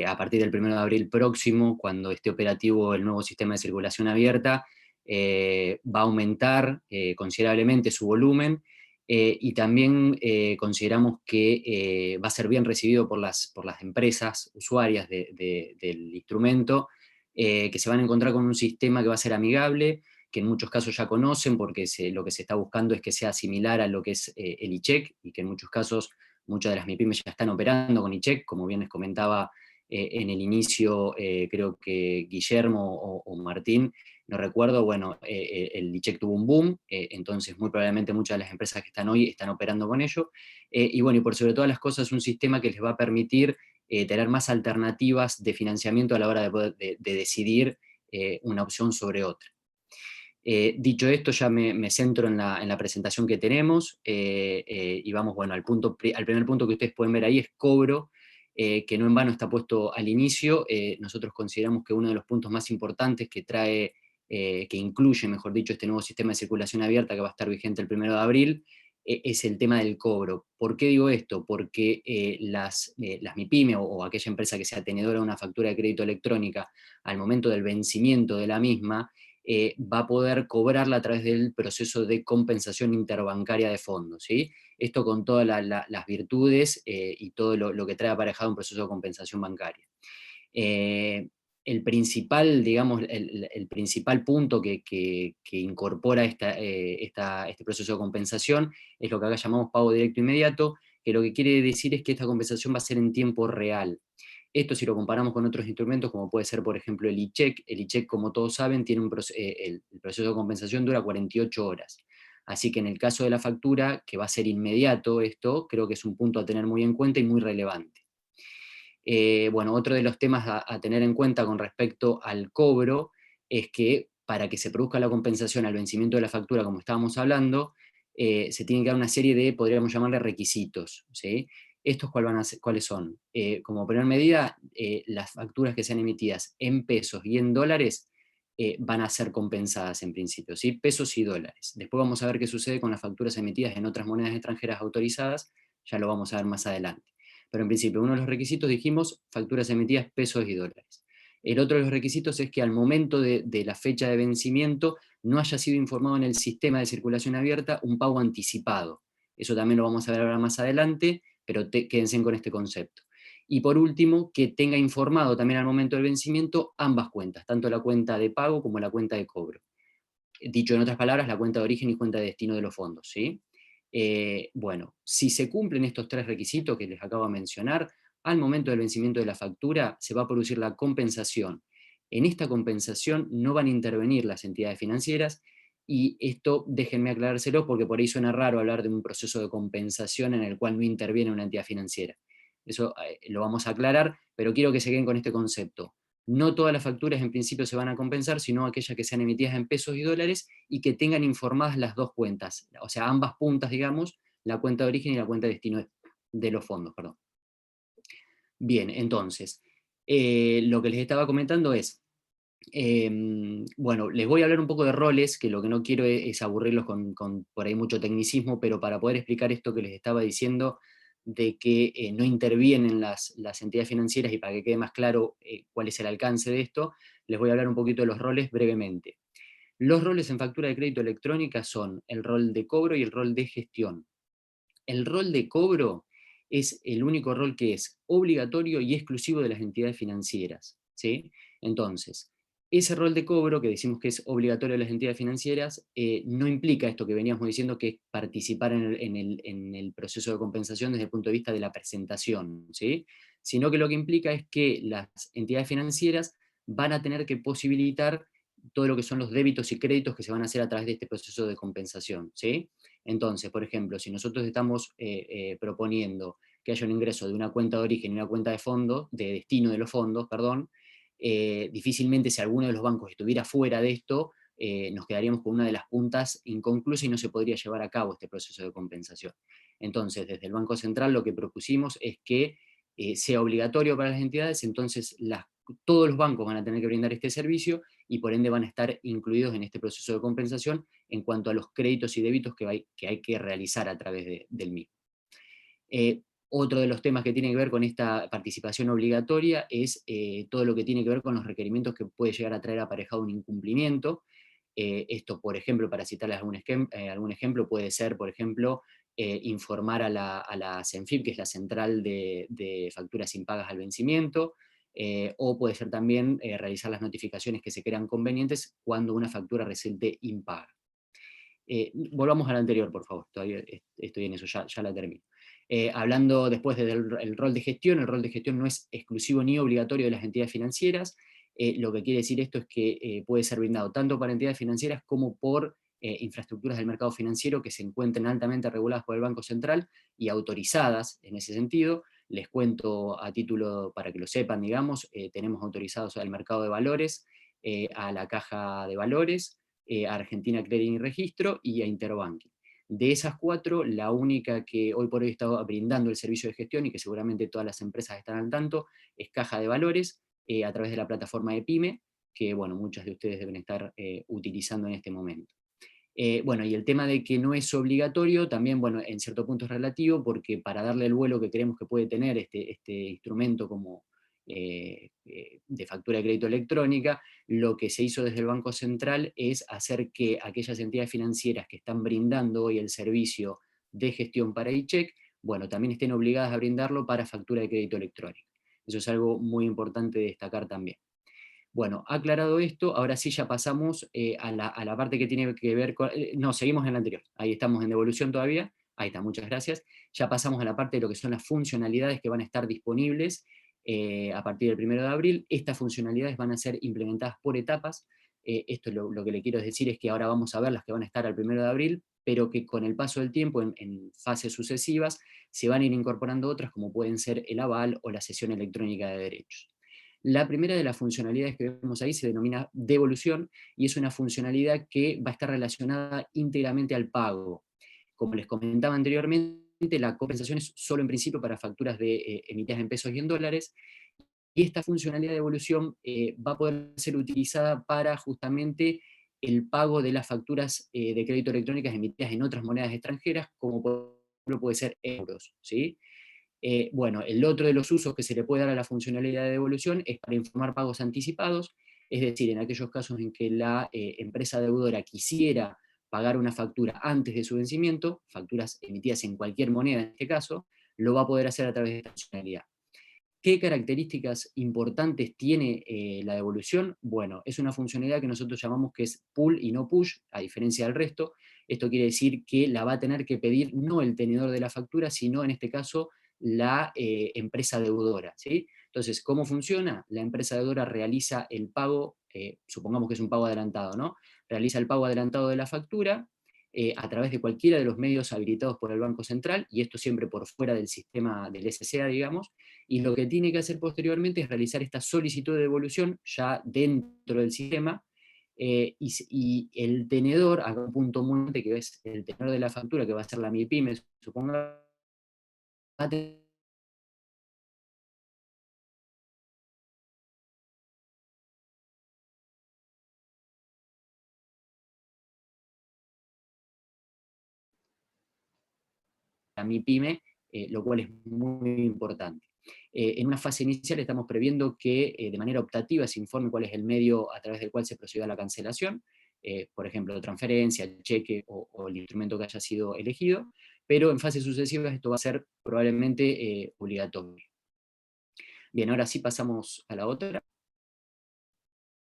a partir del 1 de abril próximo, cuando esté operativo el nuevo sistema de circulación abierta, va a aumentar considerablemente su volumen, y también consideramos que va a ser bien recibido por las empresas usuarias del instrumento, que se van a encontrar con un sistema que va a ser amigable, que en muchos casos ya conocen, porque lo que se está buscando es que sea similar a lo que es el iCheck, y que en muchos casos muchas de las MIPYMES ya están operando con iCheck, como bien les comentaba en el inicio, creo que Guillermo o Martín, no recuerdo, bueno, el iCheck tuvo un boom, entonces muy probablemente muchas de las empresas que están hoy están operando con ello, y bueno, y por sobre todas las cosas, un sistema que les va a permitir tener más alternativas de financiamiento a la hora de decidir una opción sobre otra. Dicho esto, ya me centro en la presentación que tenemos, y vamos, bueno, al primer punto que ustedes pueden ver ahí es cobro, que no en vano está puesto al inicio. Nosotros consideramos que uno de los puntos más importantes que trae, que incluye, mejor dicho, este nuevo sistema de circulación abierta que va a estar vigente el 1 de abril, es el tema del cobro. ¿Por qué digo esto? Porque las MIPYME o aquella empresa que sea tenedora de una factura de crédito electrónica, al momento del vencimiento de la misma, va a poder cobrarla a través del proceso de compensación interbancaria de fondos, ¿sí? Esto con todas las virtudes y todo lo que trae aparejado un proceso de compensación bancaria. El principal, digamos, el principal punto que incorpora este proceso de compensación es lo que acá llamamos pago directo inmediato, que lo que quiere decir es que esta compensación va a ser en tiempo real. Esto, si lo comparamos con otros instrumentos, como puede ser, por ejemplo, el iCheck, como todos saben, tiene el proceso de compensación dura 48 horas. Así que en el caso de la factura, que va a ser inmediato esto, creo que es un punto a tener muy en cuenta y muy relevante. Bueno, otro de los temas a tener en cuenta con respecto al cobro es que para que se produzca la compensación al vencimiento de la factura, como estábamos hablando, se tienen que dar una serie de, podríamos llamarle, requisitos, ¿sí? ¿Estos cuáles son? Como primera medida, las facturas que sean emitidas en pesos y en dólares van a ser compensadas en principio, ¿sí? Pesos y dólares. Después vamos a ver qué sucede con las facturas emitidas en otras monedas extranjeras autorizadas, ya lo vamos a ver más adelante. Pero en principio, uno de los requisitos, dijimos, facturas emitidas pesos y dólares. El otro de los requisitos es que al momento de la fecha de vencimiento no haya sido informado en el sistema de circulación abierta un pago anticipado. Eso también lo vamos a ver ahora más adelante, pero quédense con este concepto. Y por último, que tenga informado también al momento del vencimiento ambas cuentas, tanto la cuenta de pago como la cuenta de cobro. Dicho en otras palabras, la cuenta de origen y cuenta de destino de los fondos, ¿sí? Bueno, si se cumplen estos tres requisitos que les acabo de mencionar, al momento del vencimiento de la factura se va a producir la compensación. En esta compensación no van a intervenir las entidades financieras, y esto déjenme aclarárselo porque por ahí suena raro hablar de un proceso de compensación en el cual no interviene una entidad financiera. Eso lo vamos a aclarar, pero quiero que se queden con este concepto. No todas las facturas en principio se van a compensar, sino aquellas que sean emitidas en pesos y dólares y que tengan informadas las dos cuentas, o sea, ambas puntas, digamos, la cuenta de origen y la cuenta de destino de los fondos, perdón. Bien, entonces, lo que les estaba comentando es, bueno, les voy a hablar un poco de roles, que lo que no quiero es aburrirlos con por ahí mucho tecnicismo, pero para poder explicar esto que les estaba diciendo, de que no intervienen las entidades financieras, y para que quede más claro cuál es el alcance de esto, les voy a hablar un poquito de los roles brevemente. Los roles en factura de crédito electrónica son el rol de cobro y el rol de gestión. El rol de cobro es el único rol que es obligatorio y exclusivo de las entidades financieras, ¿sí? Entonces, ese rol de cobro, que decimos que es obligatorio de las entidades financieras, no implica esto que veníamos diciendo, que es participar en el proceso de compensación desde el punto de vista de la presentación, ¿sí? Sino que lo que implica es que las entidades financieras van a tener que posibilitar todo lo que son los débitos y créditos que se van a hacer a través de este proceso de compensación, ¿sí? Entonces, por ejemplo, si nosotros estamos proponiendo que haya un ingreso de una cuenta de origen y una cuenta de fondo, de destino de los fondos, perdón, difícilmente, si alguno de los bancos estuviera fuera de esto, nos quedaríamos con una de las puntas inconclusa y no se podría llevar a cabo este proceso de compensación. Entonces, desde el Banco Central lo que propusimos es que sea obligatorio para las entidades, entonces todos los bancos van a tener que brindar este servicio y por ende van a estar incluidos en este proceso de compensación en cuanto a los créditos y débitos que hay que realizar a través del mismo. Otro de los temas que tiene que ver con esta participación obligatoria es todo lo que tiene que ver con los requerimientos que puede llegar a traer aparejado un incumplimiento. Esto, por ejemplo, para citarles algún ejemplo, puede ser, por ejemplo, informar a la CENFIP, que es la Central de Facturas Impagas al Vencimiento, o puede ser también realizar las notificaciones que se crean convenientes cuando una factura resulte impaga. Volvamos al anterior, por favor, todavía estoy en eso, ya la termino. Hablando después del rol de gestión, el rol de gestión no es exclusivo ni obligatorio de las entidades financieras. Lo que quiere decir esto es que puede ser brindado tanto para entidades financieras como por infraestructuras del mercado financiero que se encuentren altamente reguladas por el Banco Central y autorizadas en ese sentido. Les cuento a título para que lo sepan, digamos, tenemos autorizados al mercado de valores, a la Caja de Valores, a Argentina Clearing y Registro y a Interbanking. De esas cuatro, la única que hoy por hoy está brindando el servicio de gestión, y que seguramente todas las empresas están al tanto, es Caja de Valores, a través de la plataforma de PYME, que bueno, muchos de ustedes deben estar utilizando en este momento. Bueno, y el tema de que no es obligatorio, también, bueno, en cierto punto es relativo, porque para darle el vuelo que creemos que puede tener este instrumento como de factura de crédito electrónica, lo que se hizo desde el Banco Central es hacer que aquellas entidades financieras que están brindando hoy el servicio de gestión para e-check, bueno, también estén obligadas a brindarlo para factura de crédito electrónica. Eso es algo muy importante de destacar también. Bueno, aclarado esto, ahora sí ya pasamos a la parte que tiene que ver con... no, seguimos en la anterior, ahí estamos en devolución todavía, ahí está, muchas gracias. Ya pasamos a la parte de lo que son las funcionalidades que van a estar disponibles a partir del 1 de abril. Estas funcionalidades van a ser implementadas por etapas. Esto lo que le quiero decir es que ahora vamos a ver las que van a estar al 1 de abril, pero que con el paso del tiempo, en fases sucesivas, se van a ir incorporando otras, como pueden ser el aval o la cesión electrónica de derechos. La primera de las funcionalidades que vemos ahí se denomina devolución, y es una funcionalidad que va a estar relacionada íntegramente al pago. Como les comentaba anteriormente, la compensación es solo en principio para facturas emitidas en pesos y en dólares, y esta funcionalidad de devolución va a poder ser utilizada para justamente el pago de las facturas de crédito electrónicas emitidas en otras monedas extranjeras, como por ejemplo puede ser euros, ¿sí? Bueno, el otro de los usos que se le puede dar a la funcionalidad de devolución es para informar pagos anticipados, es decir, en aquellos casos en que la empresa deudora quisiera pagar una factura antes de su vencimiento, facturas emitidas en cualquier moneda en este caso, lo va a poder hacer a través de esta funcionalidad. ¿Qué características importantes tiene la devolución? Bueno, es una funcionalidad que nosotros llamamos que es pull y no push, a diferencia del resto. Esto quiere decir que la va a tener que pedir no el tenedor de la factura, sino en este caso la empresa deudora, ¿sí? Entonces, ¿cómo funciona? La empresa deudora realiza el pago, supongamos que es un pago adelantado, ¿no? Realiza el pago adelantado de la factura, a través de cualquiera de los medios habilitados por el Banco Central, y esto siempre por fuera del sistema del SCA, digamos, y lo que tiene que hacer posteriormente es realizar esta solicitud de devolución ya dentro del sistema, y el tenedor, acá un punto muy importante que es el tenedor de la factura, que va a ser la MIPYME, supongo, va a tener la MIPYME, lo cual es muy importante. En una fase inicial estamos previendo que de manera optativa se informe cuál es el medio a través del cual se procedió a la cancelación, por ejemplo, transferencia, cheque o el instrumento que haya sido elegido, pero en fases sucesivas esto va a ser probablemente obligatorio. Bien, ahora sí pasamos a la otra.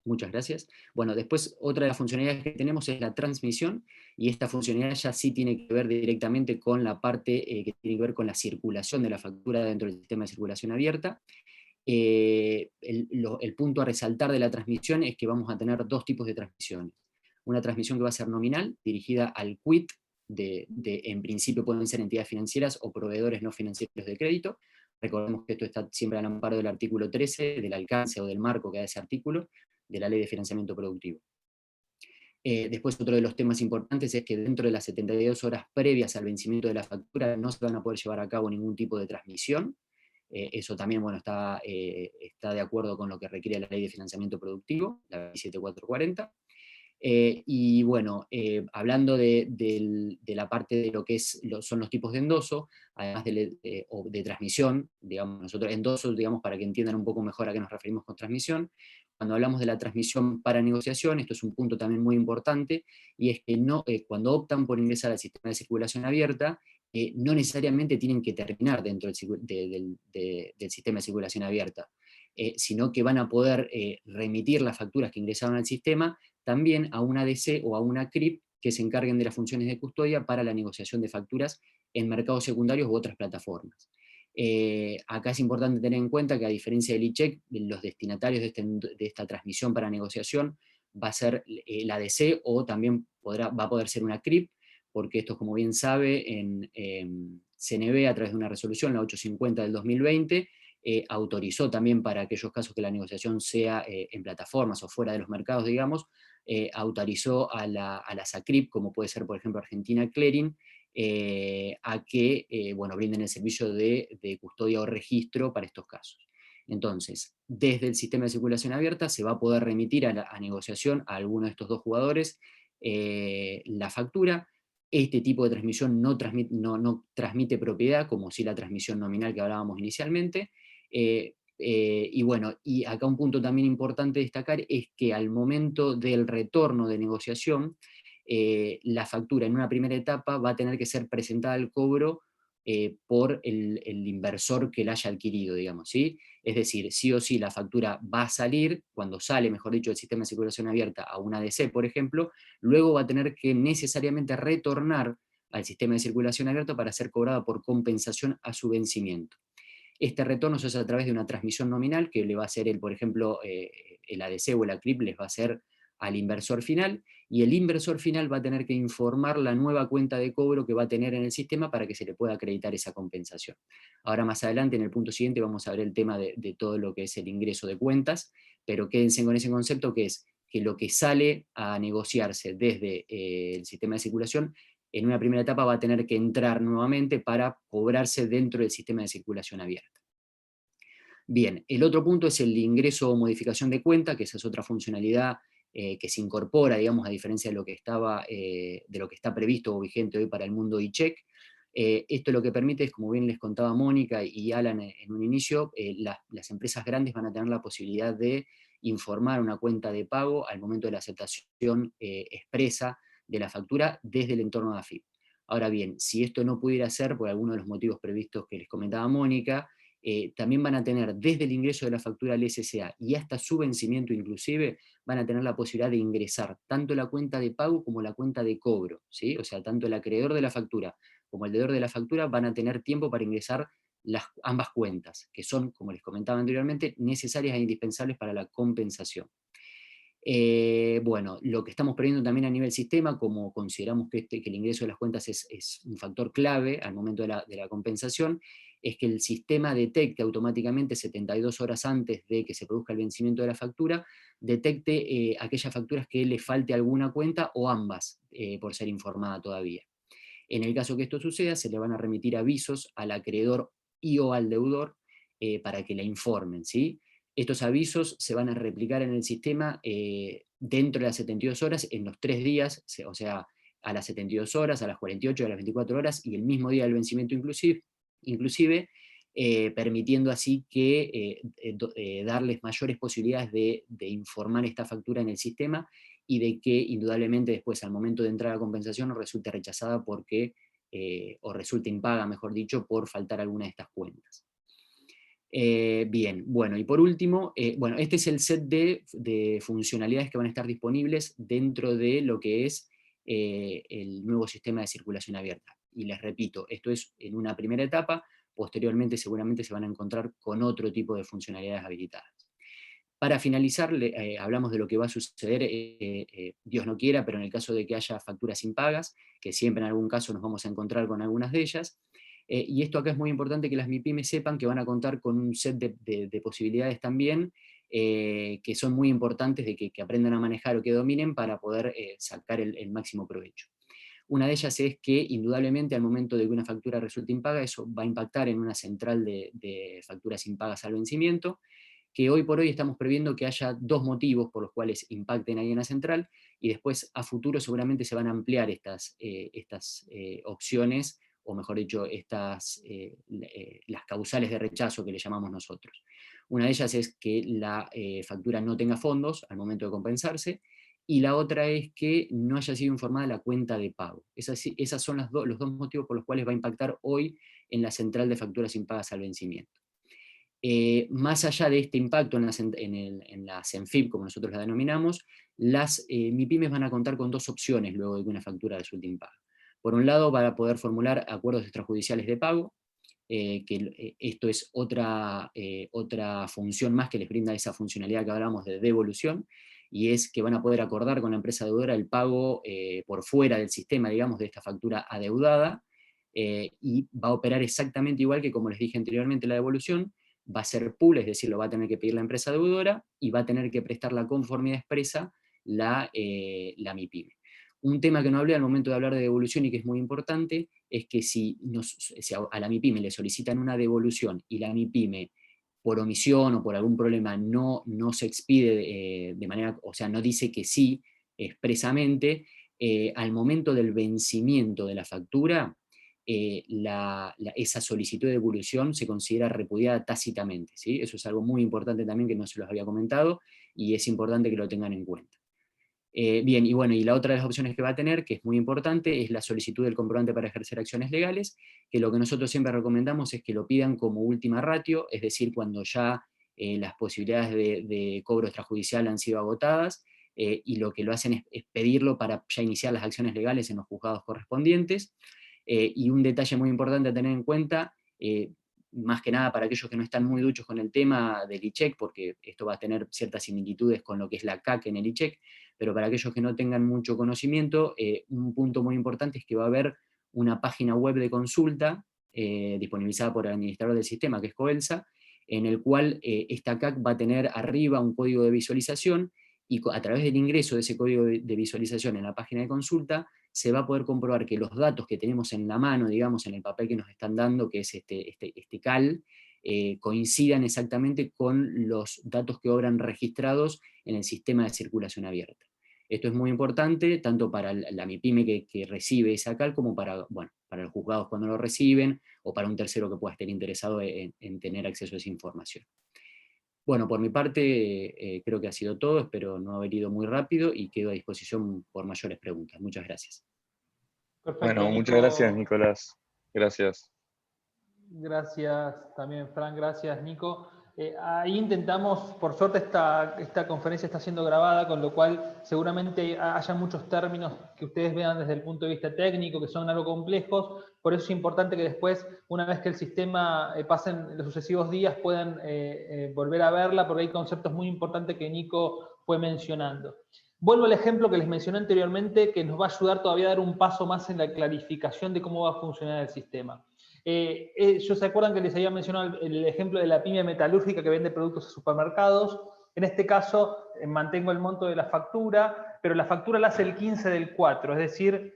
Muchas gracias. Bueno, después otra de las funcionalidades que tenemos es la transmisión, y esta funcionalidad ya sí tiene que ver directamente con la parte que tiene que ver con la circulación de la factura dentro del sistema de circulación abierta. El punto a resaltar de la transmisión es que vamos a tener dos tipos de transmisiones. Una transmisión que va a ser nominal, dirigida al quit, en principio pueden ser entidades financieras o proveedores no financieros de crédito. Recordemos que esto está siempre al amparo del artículo 13, del alcance o del marco que da ese artículo, de la Ley de Financiamiento Productivo. Después otro de los temas importantes es que dentro de las 72 horas previas al vencimiento de la factura no se van a poder llevar a cabo ningún tipo de transmisión. Eso también, bueno, está de acuerdo con lo que requiere la Ley de Financiamiento Productivo, la 27440. Y bueno, hablando de la parte de lo que son los tipos de endoso, además de transmisión, digamos, nosotros endosos, digamos, para que entiendan un poco mejor a qué nos referimos con transmisión. Cuando hablamos de la transmisión para negociación, esto es un punto también muy importante, y es que cuando optan por ingresar al sistema de circulación abierta, no necesariamente tienen que terminar dentro del sistema de circulación abierta, sino que van a poder remitir las facturas que ingresaron al sistema también a una ADC o a una CRIP que se encarguen de las funciones de custodia para la negociación de facturas en mercados secundarios u otras plataformas. Acá es importante tener en cuenta que, a diferencia del ICHEC, los destinatarios de esta transmisión para negociación va a ser la ADC, o también va a poder ser una CRIP, porque esto, como bien sabe, en CNB, a través de una resolución, la 850 del 2020, autorizó también, para aquellos casos que la negociación sea en plataformas o fuera de los mercados, digamos, autorizó a las ACRIP, como puede ser por ejemplo Argentina Clearing, a que bueno, brinden el servicio de custodia o registro para estos casos. Entonces, desde el sistema de circulación abierta se va a poder remitir a negociación a alguno de estos dos jugadores la factura. Este tipo de transmisión no transmite propiedad, como sí la transmisión nominal que hablábamos inicialmente. Y bueno, y acá un punto también importante destacar es que al momento del retorno de negociación, la factura en una primera etapa va a tener que ser presentada al cobro por el inversor que la haya adquirido, digamos, ¿sí? Es decir, sí o sí la factura va a salir, cuando sale, mejor dicho, del sistema de circulación abierta a una ADC, por ejemplo, luego va a tener que necesariamente retornar al sistema de circulación abierta para ser cobrada por compensación a su vencimiento. Este retorno se hace a través de una transmisión nominal que le va a hacer, por ejemplo, el ADC o la CRIP les va a hacer al inversor final, y el inversor final va a tener que informar la nueva cuenta de cobro que va a tener en el sistema para que se le pueda acreditar esa compensación. Ahora más adelante, en el punto siguiente, vamos a ver el tema de todo lo que es el ingreso de cuentas, pero quédense con ese concepto, que es que lo que sale a negociarse desde el sistema de circulación en una primera etapa va a tener que entrar nuevamente para cobrarse dentro del sistema de circulación abierta. Bien, el otro punto es el ingreso o modificación de cuenta, que esa es otra funcionalidad que se incorpora, digamos, a diferencia de lo que está previsto o vigente hoy para el mundo e-check. Esto lo que permite es, como bien les contaba Mónica y Alan en un inicio, las empresas grandes van a tener la posibilidad de informar una cuenta de pago al momento de la aceptación expresa de la factura desde el entorno de AFIP. Ahora bien, si esto no pudiera ser por alguno de los motivos previstos que les comentaba Mónica, también van a tener desde el ingreso de la factura al SSA y hasta su vencimiento inclusive, van a tener la posibilidad de ingresar tanto la cuenta de pago como la cuenta de cobro, ¿sí? O sea, tanto el acreedor de la factura como el deudor de la factura van a tener tiempo para ingresar ambas cuentas, que son, como les comentaba anteriormente, necesarias e indispensables para la compensación. Bueno, lo que estamos previendo también a nivel sistema, como consideramos que el ingreso de las cuentas es un factor clave al momento de la compensación, es que el sistema detecte automáticamente 72 horas antes de que se produzca el vencimiento de la factura, detecte aquellas facturas que le falte alguna cuenta o ambas por ser informada todavía. En el caso que esto suceda, se le van a remitir avisos al acreedor y o al deudor para que la informen, ¿sí? Estos avisos se van a replicar en el sistema dentro de las 72 horas, en los 3 días, o sea, a las 72 horas, a las 48, a las 24 horas, y el mismo día del vencimiento inclusive permitiendo así que darles mayores posibilidades de informar esta factura en el sistema, y de que indudablemente después, al momento de entrar a compensación, no resulte rechazada porque, o resulte impaga, mejor dicho, por faltar alguna de estas cuentas. Bien, bueno, y por último, bueno, este es el set de funcionalidades que van a estar disponibles dentro de lo que es el nuevo sistema de circulación abierta. Y les repito, esto es en una primera etapa, posteriormente seguramente se van a encontrar con otro tipo de funcionalidades habilitadas. Para finalizar, hablamos de lo que va a suceder, Dios no quiera, pero en el caso de que haya facturas impagas, que siempre en algún caso nos vamos a encontrar con algunas de ellas, y esto acá es muy importante que las MIPYMES sepan que van a contar con un set de posibilidades también, que son muy importantes de que aprendan a manejar o que dominen para poder sacar el máximo provecho. Una de ellas es que, indudablemente, al momento de que una factura resulte impaga, eso va a impactar en una central de facturas impagas al vencimiento, que hoy por hoy estamos previendo que haya 2 motivos por los cuales impacten ahí en la central, y después a futuro seguramente se van a ampliar estas opciones, o mejor dicho, las causales de rechazo que le llamamos nosotros. Una de ellas es que la factura no tenga fondos al momento de compensarse, y la otra es que no haya sido informada la cuenta de pago. Esas son los 2 motivos por los cuales va a impactar hoy en la central de facturas impagas al vencimiento. Más allá de este impacto en la CENFIP, como nosotros la denominamos, las MIPYMES van a contar con 2 opciones luego de que una factura resulte impaga. Por un lado, van a poder formular acuerdos extrajudiciales de pago, que esto es otra función más que les brinda esa funcionalidad que hablamos de devolución, y es que van a poder acordar con la empresa deudora el pago por fuera del sistema, digamos, de esta factura adeudada, y va a operar exactamente igual que, como les dije anteriormente, la devolución. Va a ser pool, es decir, lo va a tener que pedir la empresa deudora, y va a tener que prestar la conformidad expresa la MIPYME. Un tema que no hablé al momento de hablar de devolución y que es muy importante, es que si a la MIPYME le solicitan una devolución y la MIPYME, por omisión o por algún problema, no se expide de manera, o sea, no dice que sí expresamente, al momento del vencimiento de la factura, esa solicitud de devolución se considera repudiada tácitamente, ¿sí? Eso es algo muy importante también que no se los había comentado, y es importante que lo tengan en cuenta. Bien, y bueno, y la otra de las opciones que va a tener, que es muy importante, es la solicitud del comprobante para ejercer acciones legales, que lo que nosotros siempre recomendamos es que lo pidan como última ratio, es decir, cuando ya las posibilidades de cobro extrajudicial han sido agotadas, y lo que lo hacen es pedirlo para ya iniciar las acciones legales en los juzgados correspondientes. Y un detalle muy importante a tener en cuenta, más que nada para aquellos que no están muy duchos con el tema del e-check, porque esto va a tener ciertas similitudes con lo que es la CAC en el e-check, pero para aquellos que no tengan mucho conocimiento, un punto muy importante es que va a haber una página web de consulta disponibilizada por el administrador del sistema, que es Coelsa, en el cual esta CAC va a tener arriba un código de visualización, y a través del ingreso de ese código de visualización en la página de consulta, se va a poder comprobar que los datos que tenemos en la mano, digamos, en el papel que nos están dando, que es este CAL, coincidan exactamente con los datos que obran registrados en el sistema de circulación abierta. Esto es muy importante, tanto para la MIPYME que recibe esa CAL, como para los juzgados cuando lo reciben, o para un tercero que pueda estar interesado en tener acceso a esa información. Bueno, por mi parte, creo que ha sido todo, espero no haber ido muy rápido, y quedo a disposición por mayores preguntas. Muchas gracias. Perfecto, Bueno, Nico. muchas gracias, Nicolás. Gracias. Gracias también, Fran, gracias, Nico. Ahí intentamos, por suerte esta conferencia está siendo grabada, con lo cual seguramente haya muchos términos que ustedes vean desde el punto de vista técnico, que son algo complejos, por eso es importante que después, una vez que el sistema pasen los sucesivos días, puedan volver a verla, porque hay conceptos muy importantes que Nico fue mencionando. Vuelvo al ejemplo que les mencioné anteriormente, que nos va a ayudar todavía a dar un paso más en la clarificación de cómo va a funcionar el sistema. ¿Se acuerdan que les había mencionado el ejemplo de la pyme metalúrgica que vende productos a supermercados? En este caso, mantengo el monto de la factura, pero la factura la hace el 15 del 4, es decir,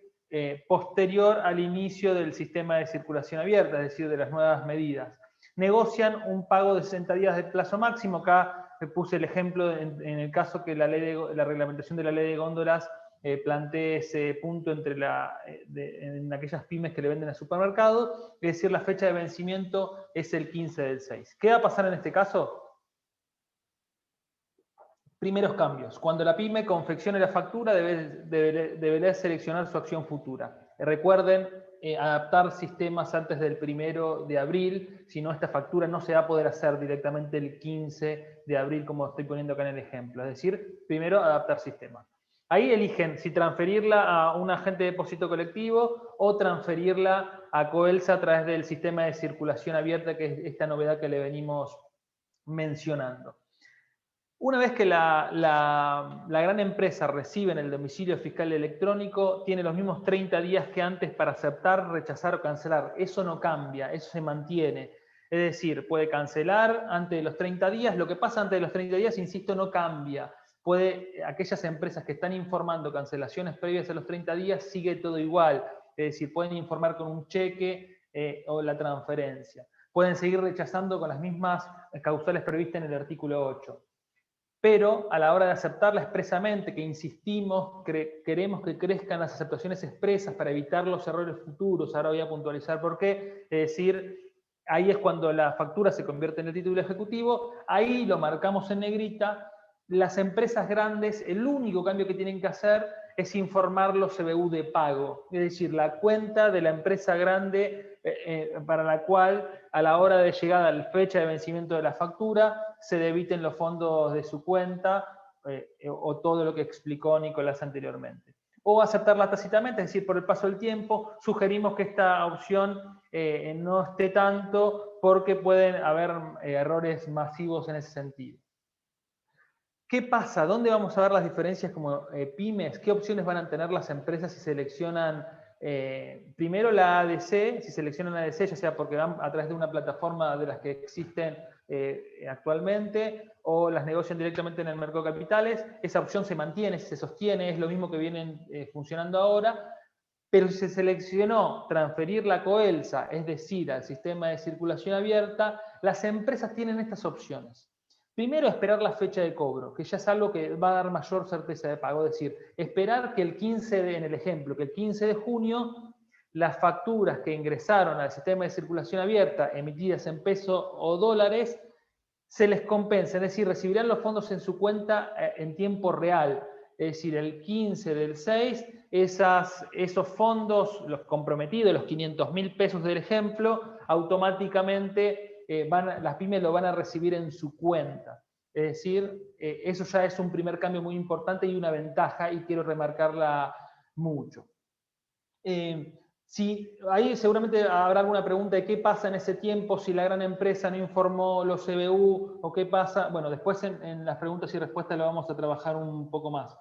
posterior al inicio del sistema de circulación abierta, es decir, de las nuevas medidas. Negocian un pago de 60 días de plazo máximo. Acá puse el ejemplo en el caso que la reglamentación de la ley de góndolas plantee ese punto en aquellas pymes que le venden al supermercado, es decir, la fecha de vencimiento es el 15 del 6. ¿Qué va a pasar en este caso? Primeros cambios. Cuando la pyme confeccione la factura, deberá seleccionar su acción futura. Recuerden, adaptar sistemas antes del 1 de abril, si no esta factura no se va a poder hacer directamente el 15 de abril, como estoy poniendo acá en el ejemplo. Es decir, primero adaptar sistemas. Ahí eligen si transferirla a un agente de depósito colectivo o transferirla a Coelsa a través del sistema de circulación abierta, que es esta novedad que le venimos mencionando. Una vez que la gran empresa recibe en el domicilio fiscal electrónico, tiene los mismos 30 días que antes para aceptar, rechazar o cancelar. Eso no cambia, eso se mantiene. Es decir, puede cancelar antes de los 30 días. Lo que pasa antes de los 30 días, insisto, no cambia. Aquellas empresas que están informando cancelaciones previas a los 30 días, sigue todo igual. Es decir, pueden informar con un cheque o la transferencia. Pueden seguir rechazando con las mismas causales previstas en el artículo 8. Pero a la hora de aceptarla expresamente, que insistimos, queremos que crezcan las aceptaciones expresas para evitar los errores futuros, ahora voy a puntualizar por qué, es decir, ahí es cuando la factura se convierte en el título ejecutivo, ahí lo marcamos en negrita. Las empresas grandes, el único cambio que tienen que hacer es informar los CBU de pago, es decir, la cuenta de la empresa grande para la cual a la hora de llegada a la fecha de vencimiento de la factura se debiten los fondos de su cuenta o todo lo que explicó Nicolás anteriormente. O aceptarla tácitamente, es decir, por el paso del tiempo, sugerimos que esta opción no esté tanto porque pueden haber errores masivos en ese sentido. ¿Qué pasa? ¿Dónde vamos a ver las diferencias como pymes? ¿Qué opciones van a tener las empresas si seleccionan primero la ADC? Si seleccionan la ADC, ya sea porque van a través de una plataforma de las que existen actualmente, o las negocian directamente en el mercado de capitales, esa opción se mantiene, se sostiene, es lo mismo que vienen funcionando ahora. Pero si se seleccionó transferir la Coelsa, es decir, al sistema de circulación abierta, las empresas tienen estas opciones. Primero, esperar la fecha de cobro, que ya es algo que va a dar mayor certeza de pago. Es decir, esperar que el 15 en el ejemplo, que el 15 de junio, las facturas que ingresaron al sistema de circulación abierta, emitidas en pesos o dólares, se les compensa. Es decir, recibirán los fondos en su cuenta en tiempo real. Es decir, el 15 del 6, esos fondos, los comprometidos, los 500.000 pesos del ejemplo, automáticamente las pymes lo van a recibir en su cuenta. Es decir, eso ya es un primer cambio muy importante y una ventaja, y quiero remarcarla mucho. Ahí seguramente habrá alguna pregunta de qué pasa en ese tiempo si la gran empresa no informó los CBU, o qué pasa. Bueno, después en las preguntas y respuestas lo vamos a trabajar un poco más.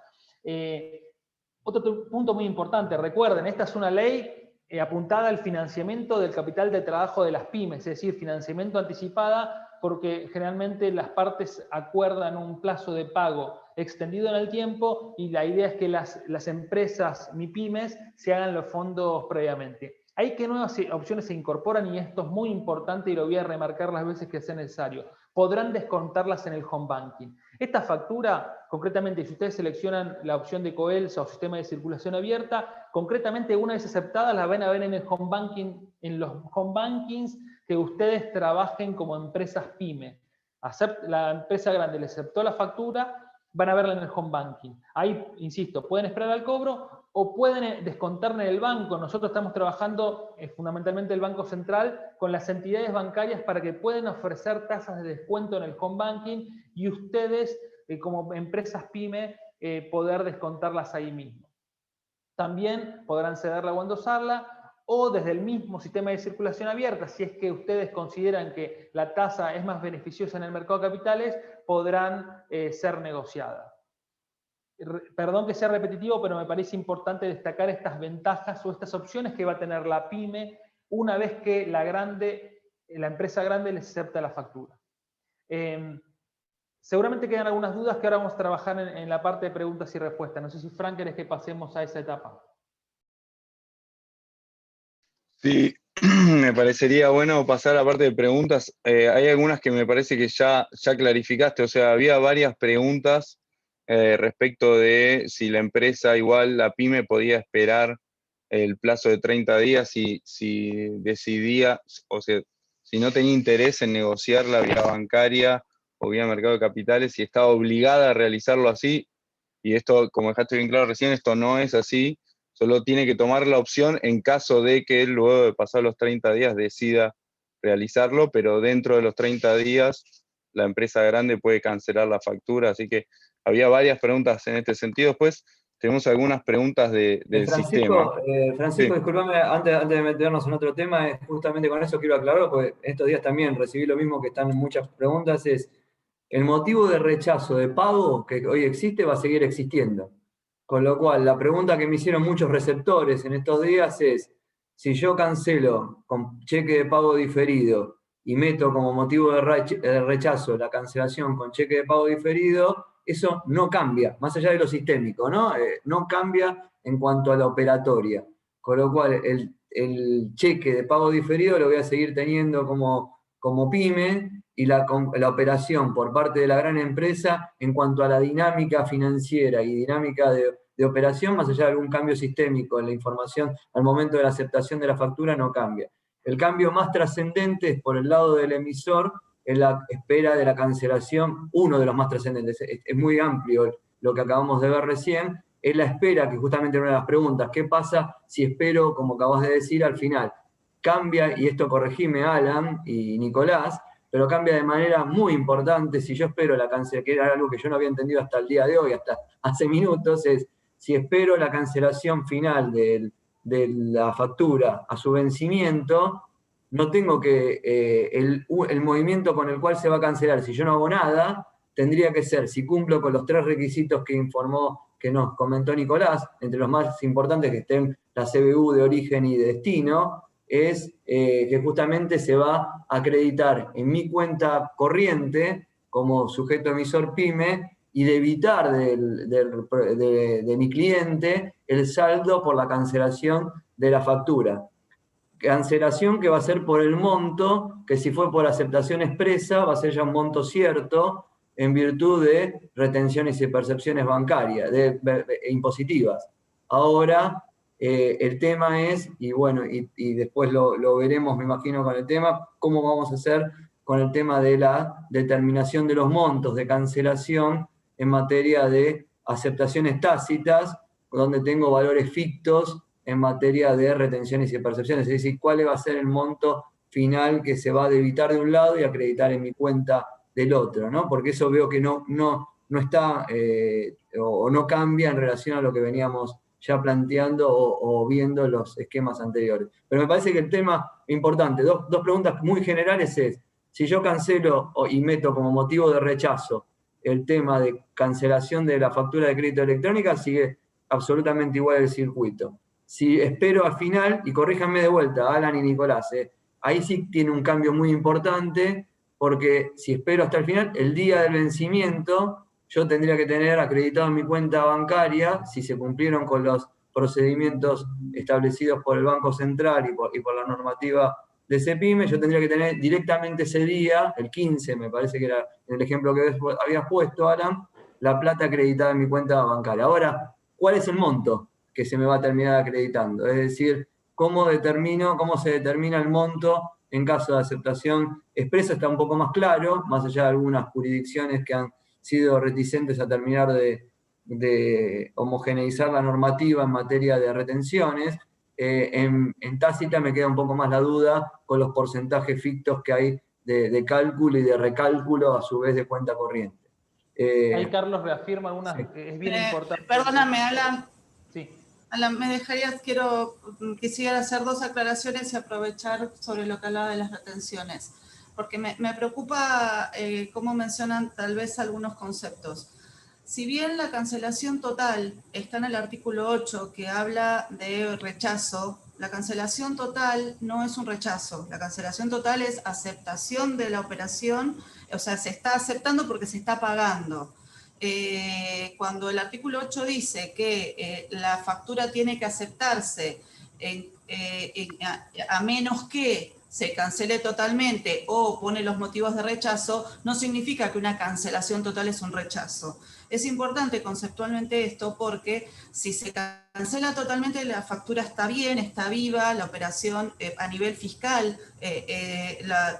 Otro punto muy importante, recuerden, esta es una ley apuntada al financiamiento del capital de trabajo de las pymes, es decir, financiamiento anticipada, porque generalmente las partes acuerdan un plazo de pago, es extendido en el tiempo y la idea es que las empresas MIPYMES se hagan los fondos previamente. Hay que nuevas opciones se incorporan y esto es muy importante y lo voy a remarcar las veces que sea necesario. Podrán descontarlas en el home banking. Esta factura, concretamente, si ustedes seleccionan la opción de COELSA o sistema de circulación abierta, concretamente una vez aceptada la van a ver en el home banking, en los home bankings que ustedes trabajen como empresas PYME. La empresa grande le aceptó la factura, van a verla en el home banking. Ahí, insisto, pueden esperar al cobro o pueden descontar en el banco. Nosotros estamos trabajando, fundamentalmente el Banco Central, con las entidades bancarias para que puedan ofrecer tasas de descuento en el home banking y ustedes, como empresas PYME, poder descontarlas ahí mismo. También podrán cederla o endosarla, o desde el mismo sistema de circulación abierta, si es que ustedes consideran que la tasa es más beneficiosa en el mercado de capitales, podrán ser negociadas. Perdón que sea repetitivo, pero me parece importante destacar estas ventajas o estas opciones que va a tener la PYME una vez que la empresa grande les acepta la factura. Seguramente quedan algunas dudas que ahora vamos a trabajar en la parte de preguntas y respuestas. No sé si Frank querés que pasemos a esa etapa. Sí, me parecería bueno pasar a la parte de preguntas. Hay algunas que me parece que ya clarificaste, o sea, había varias preguntas respecto de si la empresa, igual la PYME, podía esperar el plazo de 30 días si decidía, o sea, si no tenía interés en negociar la vía bancaria o vía mercado de capitales, si estaba obligada a realizarlo así, y esto, como dejaste bien claro recién, esto no es así. Solo tiene que tomar la opción en caso de que él, luego de pasar los 30 días, decida realizarlo, pero dentro de los 30 días la empresa grande puede cancelar la factura. Así que había varias preguntas en este sentido. Después tenemos algunas preguntas del sistema. Francisco, Sí. discúlpame, antes de meternos en otro tema, justamente con eso quiero aclarar, porque estos días también recibí lo mismo que están en muchas preguntas, es el motivo de rechazo de pago que hoy existe va a seguir existiendo. Con lo cual, la pregunta que me hicieron muchos receptores en estos días es, si yo cancelo con cheque de pago diferido y meto como motivo de rechazo la cancelación con cheque de pago diferido, eso no cambia, más allá de lo sistémico, ¿no? No cambia en cuanto a la operatoria. Con lo cual, el cheque de pago diferido lo voy a seguir teniendo como PYME, y la operación por parte de la gran empresa en cuanto a la dinámica financiera y dinámica de operación, más allá de algún cambio sistémico en la información al momento de la aceptación de la factura, no cambia. El cambio más trascendente es por el lado del emisor, en la espera de la cancelación, uno de los más trascendentes, es muy amplio lo que acabamos de ver recién, es la espera, que justamente era una de las preguntas, ¿qué pasa si espero, como acabas de decir, al final? Cambia, y esto corregime Alan y Nicolás, pero cambia de manera muy importante. Si yo espero la cancelación, que era algo que yo no había entendido hasta el día de hoy, hasta hace minutos, es si espero la cancelación final de la factura a su vencimiento, no tengo que, el movimiento con el cual se va a cancelar, si yo no hago nada, tendría que ser, si cumplo con los 3 requisitos que informó, que nos comentó Nicolás, entre los más importantes que estén la CBU de origen y de destino, es que justamente se va a acreditar en mi cuenta corriente como sujeto emisor PYME y debitar de mi cliente el saldo por la cancelación de la factura. Cancelación que va a ser por el monto, que si fue por aceptación expresa va a ser ya un monto cierto en virtud de retenciones y percepciones bancarias, impositivas. Ahora, el tema es, y bueno, y después lo veremos, me imagino, con el tema, cómo vamos a hacer con el tema de la determinación de los montos de cancelación en materia de aceptaciones tácitas, donde tengo valores fictos en materia de retenciones y percepciones, es decir, cuál va a ser el monto final que se va a debitar de un lado y acreditar en mi cuenta del otro, ¿no? Porque eso veo que no está o no cambia en relación a lo que veníamos ya planteando o viendo los esquemas anteriores. Pero me parece que el tema importante, dos preguntas muy generales es, si yo cancelo y meto como motivo de rechazo el tema de cancelación de la factura de crédito electrónica, sigue absolutamente igual el circuito. Si espero al final, y corríjanme de vuelta, Alan y Nicolás, ahí sí tiene un cambio muy importante, porque si espero hasta el final, el día del vencimiento, yo tendría que tener acreditado en mi cuenta bancaria, si se cumplieron con los procedimientos establecidos por el Banco Central y por la normativa de CEPIME, yo tendría que tener directamente ese día, el 15, me parece que era el ejemplo que habías puesto, Alan, la plata acreditada en mi cuenta bancaria. Ahora, ¿cuál es el monto que se me va a terminar acreditando? Es decir, ¿cómo se determina el monto en caso de aceptación expresa? Está un poco más claro, más allá de algunas jurisdicciones que han sido reticentes a terminar de homogeneizar la normativa en materia de retenciones. En tácita me queda un poco más la duda con los porcentajes fictos que hay de cálculo y de recálculo a su vez de cuenta corriente. Ahí Carlos reafirma algunas, sí. es bien importante. Perdóname, Alan. Sí. Alan, quisiera hacer 2 aclaraciones y aprovechar sobre lo que hablaba de las retenciones, porque me preocupa cómo mencionan tal vez algunos conceptos. Si bien la cancelación total está en el artículo 8 que habla de rechazo, la cancelación total no es un rechazo. La cancelación total es aceptación de la operación, o sea, se está aceptando porque se está pagando. Cuando el artículo 8 dice que la factura tiene que aceptarse a menos que se cancele totalmente o pone los motivos de rechazo, no significa que una cancelación total es un rechazo. Es importante conceptualmente esto porque si se cancela totalmente la factura está bien, está viva, la operación a nivel fiscal,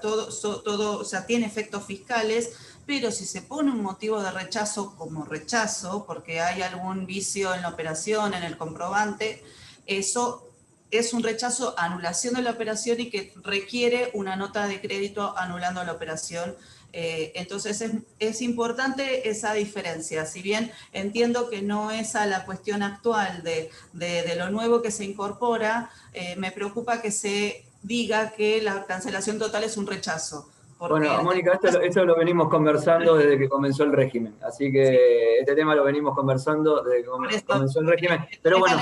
o sea, tiene efectos fiscales, pero si se pone un motivo de rechazo como rechazo, porque hay algún vicio en la operación, en el comprobante, eso es un rechazo, anulación de la operación y que requiere una nota de crédito anulando la operación. Entonces es importante esa diferencia. Si bien entiendo que no es a la cuestión actual de lo nuevo que se incorpora, me preocupa que se diga que la cancelación total es un rechazo. Bueno, Mónica, esto lo venimos conversando desde que comenzó el régimen, así que este tema lo venimos conversando desde que comenzó el régimen, pero bueno,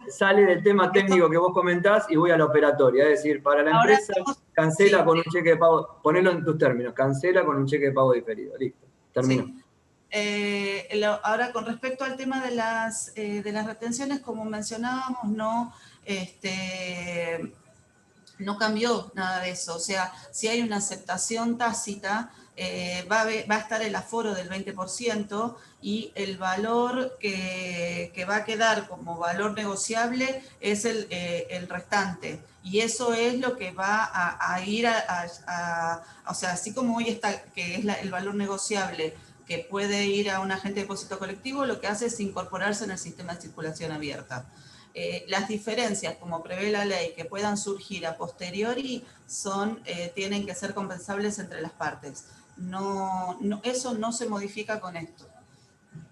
sale del tema técnico que vos comentás y voy a la operatoria, es decir, para la empresa cancela con un cheque de pago, ponelo en tus términos, cancela con un cheque de pago diferido, listo, termino. Sí. Ahora, con respecto al tema de las retenciones, como mencionábamos, no cambió nada de eso. O sea, si hay una aceptación tácita, va a estar el aforo del 20% y el valor que va a quedar como valor negociable es el restante. Y eso es lo que va a ir o sea, así como hoy está, que es el valor negociable, que puede ir a un agente de depósito colectivo, lo que hace es incorporarse en el sistema de circulación abierta. Las diferencias, como prevé la ley, que puedan surgir a posteriori, tienen que ser compensables entre las partes. Eso no se modifica con esto.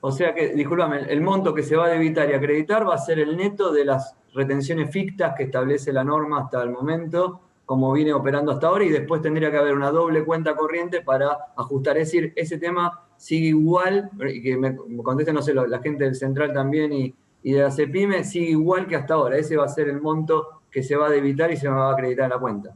O sea que, discúlpame, el monto que se va a debitar y acreditar va a ser el neto de las retenciones fictas que establece la norma hasta el momento, como viene operando hasta ahora, y después tendría que haber una doble cuenta corriente para ajustar. Es decir, ese tema sigue igual, y que me conteste, no sé, la gente del Central también y de la CEPIME, sigue igual que hasta ahora. Ese va a ser el monto que se va a debitar y se me va a acreditar en la cuenta.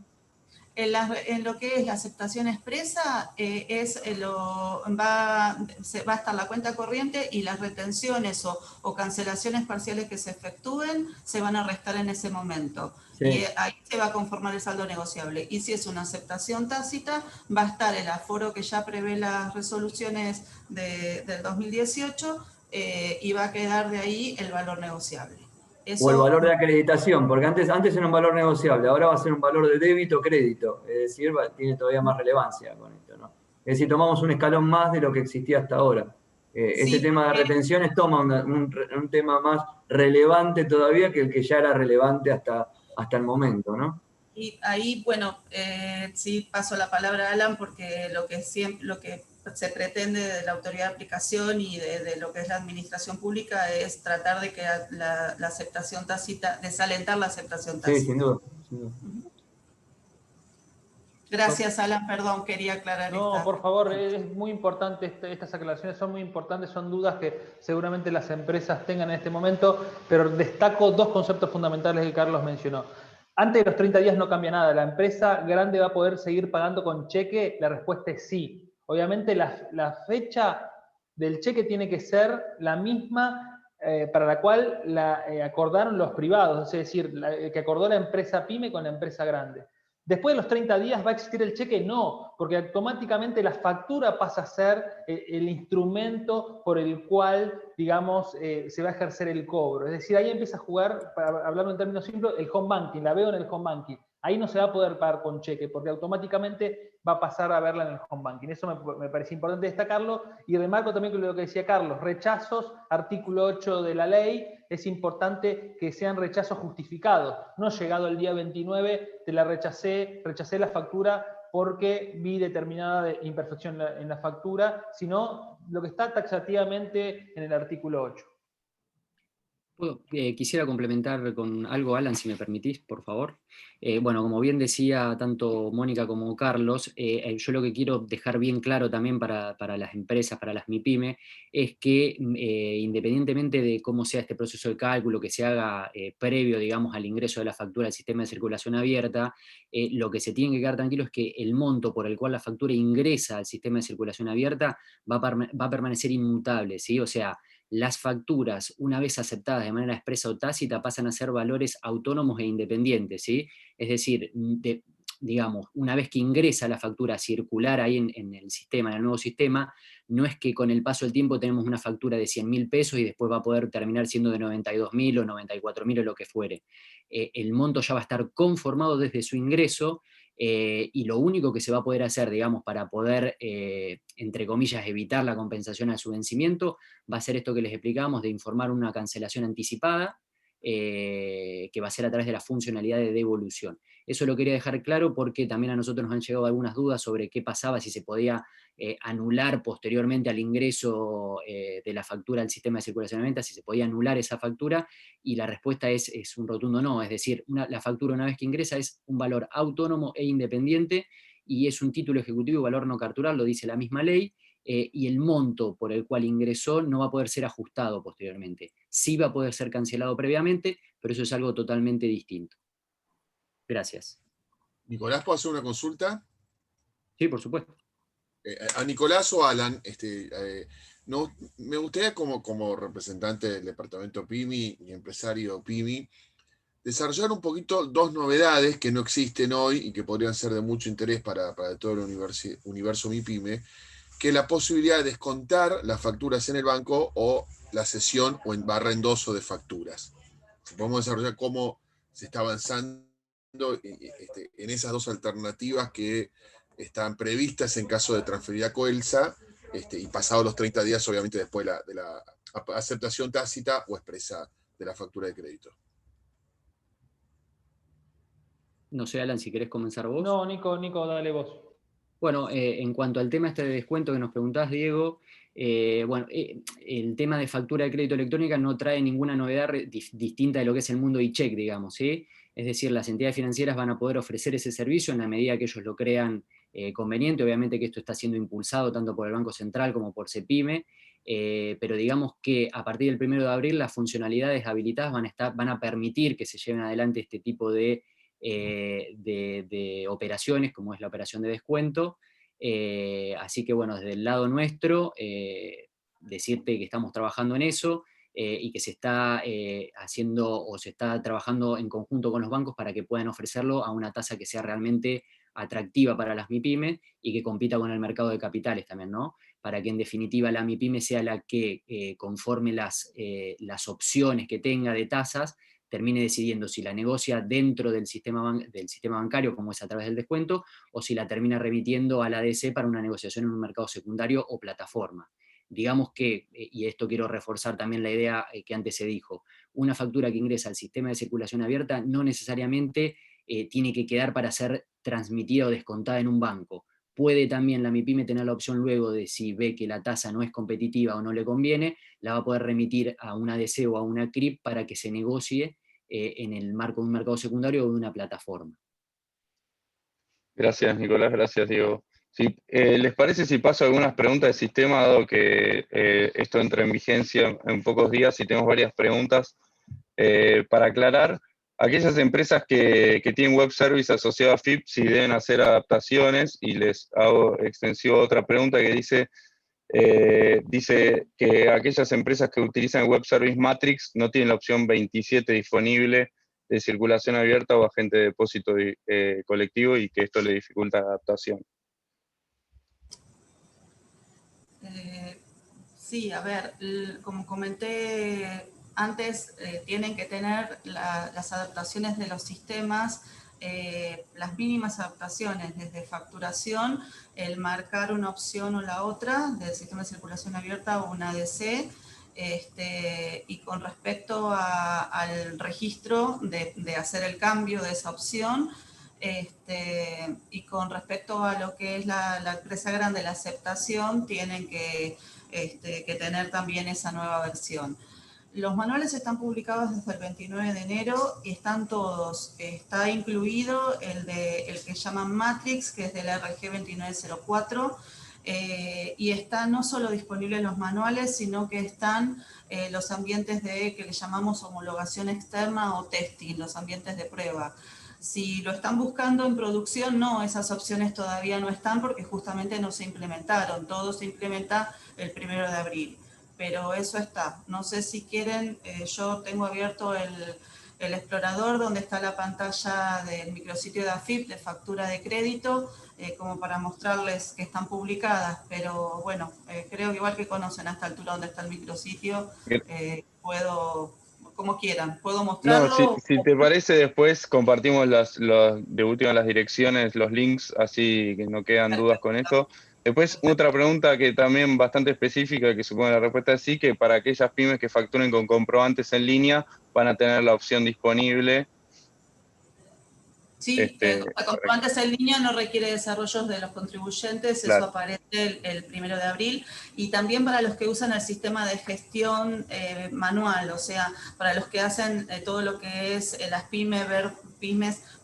En lo que es la aceptación expresa, va a estar la cuenta corriente y las retenciones o cancelaciones parciales que se efectúen se van a restar en ese momento. Sí. Y ahí se va a conformar el saldo negociable. Y si es una aceptación tácita, va a estar el aforo que ya prevé las resoluciones del 2018 y va a quedar de ahí el valor negociable. Eso, o el valor de acreditación, porque antes era un valor negociable, ahora va a ser un valor de débito o crédito, es decir, tiene todavía más relevancia con esto, ¿no? Es decir, tomamos un escalón más de lo que existía hasta ahora. Este tema de retenciones toma un tema más relevante todavía que el que ya era relevante hasta el momento, ¿no? Y ahí, bueno, sí paso la palabra a Alan, porque lo que se pretende de la autoridad de aplicación y de lo que es la administración pública es tratar de que la aceptación tácita, desalentar la aceptación tácita. Sí, sin duda. Sin duda. Gracias, Alan, perdón, quería aclarar. No, por favor, es muy importante, estas aclaraciones son muy importantes, son dudas que seguramente las empresas tengan en este momento, pero destaco 2 conceptos fundamentales que Carlos mencionó. Antes de los 30 días no cambia nada, ¿la empresa grande va a poder seguir pagando con cheque? La respuesta es sí. Obviamente la fecha del cheque tiene que ser la misma para la cual acordaron los privados, es decir, que acordó la empresa pyme con la empresa grande. Después de los 30 días va a existir el cheque, no, porque automáticamente la factura pasa a ser el instrumento por el cual, digamos, se va a ejercer el cobro. Es decir, ahí empieza a jugar, para hablarlo en términos simples, el home banking, la veo en el home banking. Ahí no se va a poder pagar con cheque, porque automáticamente va a pasar a verla en el home banking. Eso me parece importante destacarlo, y remarco también con lo que decía Carlos, rechazos, artículo 8 de la ley, es importante que sean rechazos justificados. No llegado el día 29, te la rechacé la factura porque vi determinada imperfección en la factura, sino lo que está taxativamente en el artículo 8. Quisiera complementar con algo, Alan, si me permitís, por favor. Bueno, como bien decía tanto Mónica como Carlos, yo lo que quiero dejar bien claro también para las empresas, para las MIPYME, es que independientemente de cómo sea este proceso de cálculo que se haga previo, digamos, al ingreso de la factura al sistema de circulación abierta, lo que se tiene que quedar tranquilo es que el monto por el cual la factura ingresa al sistema de circulación abierta va a permanecer inmutable, ¿sí? O sea, las facturas, una vez aceptadas de manera expresa o tácita, pasan a ser valores autónomos e independientes, ¿sí? Es decir, digamos, una vez que ingresa la factura a circular ahí en el sistema, en el nuevo sistema, no es que con el paso del tiempo tenemos una factura de 100.000 pesos y después va a poder terminar siendo de 92.000 o 94.000 o lo que fuere. El monto ya va a estar conformado desde su ingreso, y lo único que se va a poder hacer, digamos, para poder, entre comillas, evitar la compensación a su vencimiento, va a ser esto que les explicábamos, de informar una cancelación anticipada, que va a ser a través de la funcionalidad de devolución. Eso lo quería dejar claro porque también a nosotros nos han llegado algunas dudas sobre qué pasaba, si se podía anular posteriormente al ingreso de la factura al sistema de circulación de ventas, si se podía anular esa factura, y la respuesta es un rotundo no. Es decir, la factura, una vez que ingresa, es un valor autónomo e independiente, y es un título ejecutivo, valor no cartural, lo dice la misma ley, y el monto por el cual ingresó no va a poder ser ajustado posteriormente. Sí va a poder ser cancelado previamente, pero eso es algo totalmente distinto. Gracias. Nicolás, ¿puedo hacer una consulta? Sí, por supuesto. A Nicolás o Alan, no, me gustaría como representante del departamento PYMI y empresario PYMI, desarrollar un poquito dos novedades que no existen hoy y que podrían ser de mucho interés para todo el universo MIPYME, que es la posibilidad de descontar las facturas en el banco o la cesión o en endoso de facturas. Si podemos desarrollar cómo se está avanzando en esas dos alternativas que están previstas en caso de transferir a Coelsa, y pasados los 30 días, obviamente, después de la aceptación tácita o expresa de la factura de crédito. No sé, Alan, si querés comenzar vos. No, Nico, dale vos. Bueno, en cuanto al tema este de descuento que nos preguntás, Diego, bueno, el tema de factura de crédito electrónica no trae ninguna novedad distinta de lo que es el mundo e-check, digamos, ¿sí? Es decir, las entidades financieras van a poder ofrecer ese servicio en la medida que ellos lo crean conveniente. Obviamente que esto está siendo impulsado tanto por el Banco Central como por CEPYME, pero digamos que a partir del 1 de abril las funcionalidades habilitadas van a permitir que se lleven adelante este tipo de operaciones, como es la operación de descuento. Así que bueno, desde el lado nuestro, decirte que estamos trabajando en eso, y que se está haciendo o se está trabajando en conjunto con los bancos para que puedan ofrecerlo a una tasa que sea realmente atractiva para las MIPYME y que compita con el mercado de capitales también, ¿no? Para que en definitiva la MIPYME sea la que, conforme las opciones que tenga de tasas, termine decidiendo si la negocia dentro del sistema bancario, como es a través del descuento, o si la termina remitiendo a la ADC para una negociación en un mercado secundario o plataforma. Digamos que, y esto quiero reforzar también la idea que antes se dijo, una factura que ingresa al sistema de circulación abierta no necesariamente tiene que quedar para ser transmitida o descontada en un banco. Puede también la MIPYME tener la opción luego de, si ve que la tasa no es competitiva o no le conviene, la va a poder remitir a una ADC o a una CRIP para que se negocie en el marco de un mercado secundario o de una plataforma. Gracias, Nicolás, gracias, Diego. Sí, ¿les parece si paso algunas preguntas del sistema, dado que esto entra en vigencia en pocos días y tenemos varias preguntas para aclarar? Aquellas empresas que tienen web service asociado a FIP, si deben hacer adaptaciones, y les hago extensivo otra pregunta que dice, dice que aquellas empresas que utilizan el Web Service Matrix no tienen la opción 27 disponible de circulación abierta o agente de depósito colectivo y que esto le dificulta la adaptación. Sí, a ver, como comenté antes, tienen que tener las adaptaciones de los sistemas, las mínimas adaptaciones desde facturación, el marcar una opción o la otra del sistema de circulación abierta o una ADC, y con respecto al registro de hacer el cambio de esa opción, y con respecto a lo que es la empresa grande, la aceptación, tienen que tener también esa nueva versión. Los manuales están publicados desde el 29 de enero y están todos. Está incluido el que llaman Matrix, que es del RG 2904, y está no solo disponibles los manuales, sino que están los ambientes que le llamamos homologación externa o testing, los ambientes de prueba. Si lo están buscando en producción, no, esas opciones todavía no están porque justamente no se implementaron. Todo se implementa el 1 de abril. Pero eso está. No sé si quieren, yo tengo abierto el explorador donde está la pantalla del micrositio de AFIP de factura de crédito, como para mostrarles que están publicadas. Pero bueno, creo que igual que conocen a esta altura donde está el micrositio, puedo... como quieran, puedo mostrarlo. No, si te parece, después compartimos de última las direcciones, los links, así que no quedan dudas con esto. Después, otra pregunta que también bastante específica, que supongo la respuesta es sí, que para aquellas pymes que facturen con comprobantes en línea, van a tener la opción disponible. Sí, comprobantes en línea no requiere desarrollos de los contribuyentes, claro. Eso aparece el 1 de abril. Y también para los que usan el sistema de gestión manual, o sea, para los que hacen todo lo que es las pymes,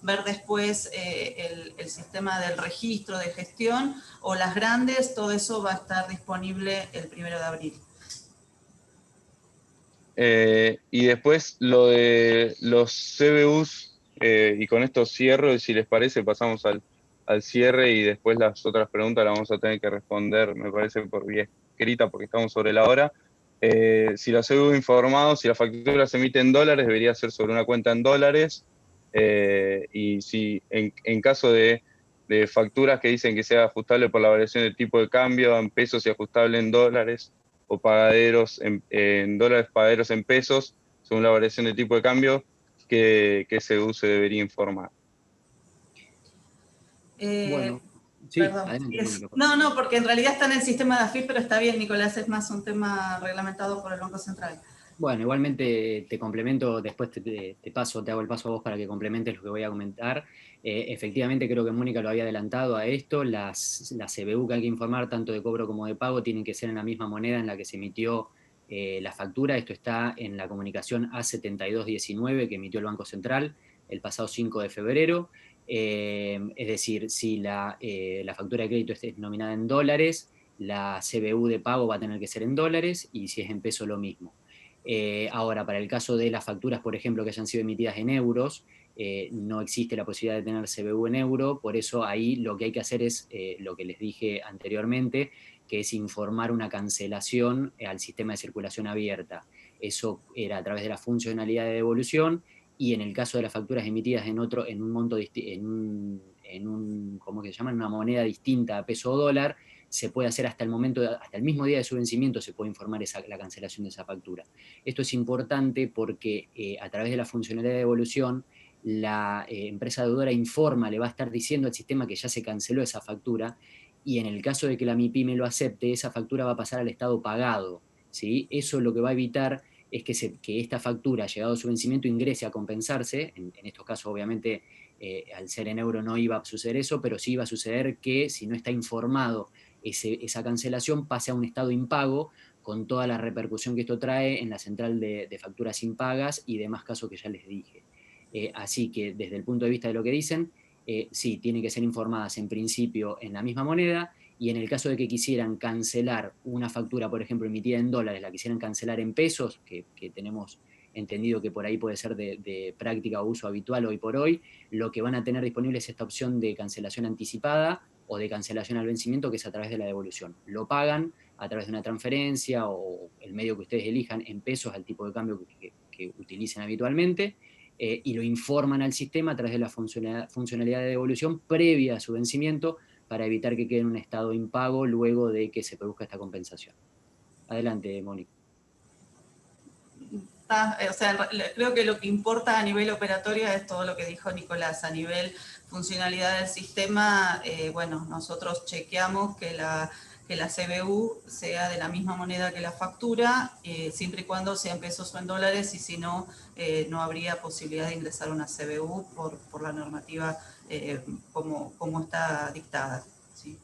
ver después el sistema del registro de gestión, o las grandes, todo eso va a estar disponible el 1 de abril. Y después lo de los CBUs, y con esto cierro, y si les parece pasamos al cierre y después las otras preguntas las vamos a tener que responder, me parece, por vía escrita porque estamos sobre la hora. Si los CBU informados, si la factura se emite en dólares, debería ser sobre una cuenta en dólares, y si en caso de facturas que dicen que sea ajustable por la variación del tipo de cambio en pesos y ajustable en dólares, o pagaderos en dólares, pagaderos en pesos, según la variación de tipo de cambio, que CBU se debería informar. Bueno, sí, perdón. adelante. No, porque en realidad está en el sistema de AFIP, pero está bien, Nicolás, es más un tema reglamentado por el Banco Central. Bueno, igualmente te complemento, después te hago el paso a vos para que complementes lo que voy a comentar. Efectivamente, creo que Mónica lo había adelantado a esto, las CBU que hay que informar, tanto de cobro como de pago, tienen que ser en la misma moneda en la que se emitió la factura. Esto está en la comunicación A7219 que emitió el Banco Central el pasado 5 de febrero. Es decir, si la factura de crédito es nominada en dólares, la CBU de pago va a tener que ser en dólares, y si es en peso, lo mismo. Ahora, para el caso de las facturas, por ejemplo, que hayan sido emitidas en euros, no existe la posibilidad de tener CBU en euro, por eso ahí lo que hay que hacer es lo que les dije anteriormente, que es informar una cancelación al sistema de circulación abierta. Eso era a través de la funcionalidad de devolución, y en el caso de las facturas emitidas en un monto, ¿cómo que se llama? Una moneda distinta a peso o dólar, se puede hacer hasta el mismo día de su vencimiento, se puede informar la cancelación de esa factura. Esto es importante porque a través de la funcionalidad de devolución, la empresa deudora le va a estar diciendo al sistema que ya se canceló esa factura, y en el caso de que la MIPYME lo acepte, esa factura va a pasar al estado pagado, ¿sí? Eso lo que va a evitar es que esta factura, llegado a su vencimiento, ingrese a compensarse. En estos casos, obviamente, al ser en euro no iba a suceder eso, pero sí iba a suceder que si no está informado esa cancelación, pase a un estado impago, con toda la repercusión que esto trae en la central de facturas impagas y demás casos que ya les dije. Así que desde el punto de vista de lo que dicen, sí, tienen que ser informadas en principio en la misma moneda, y en el caso de que quisieran cancelar una factura, por ejemplo, emitida en dólares, la quisieran cancelar en pesos, que tenemos entendido que por ahí puede ser de práctica o uso habitual hoy por hoy, lo que van a tener disponible es esta opción de cancelación anticipada o de cancelación al vencimiento, que es a través de la devolución. Lo pagan, a través de una transferencia o el medio que ustedes elijan en pesos al tipo de cambio que utilicen habitualmente, y lo informan al sistema a través de la funcionalidad de devolución previa a su vencimiento para evitar que quede en un estado impago luego de que se produzca esta compensación. Adelante, Mónica. O sea, creo que lo que importa a nivel operatorio es todo lo que dijo Nicolás. A nivel funcionalidad del sistema, bueno, nosotros chequeamos que la CBU sea de la misma moneda que la factura, siempre y cuando sea en pesos o en dólares, y si no, no habría posibilidad de ingresar una CBU por la normativa como está dictada, ¿sí?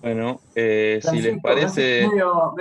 Bueno, si les parece...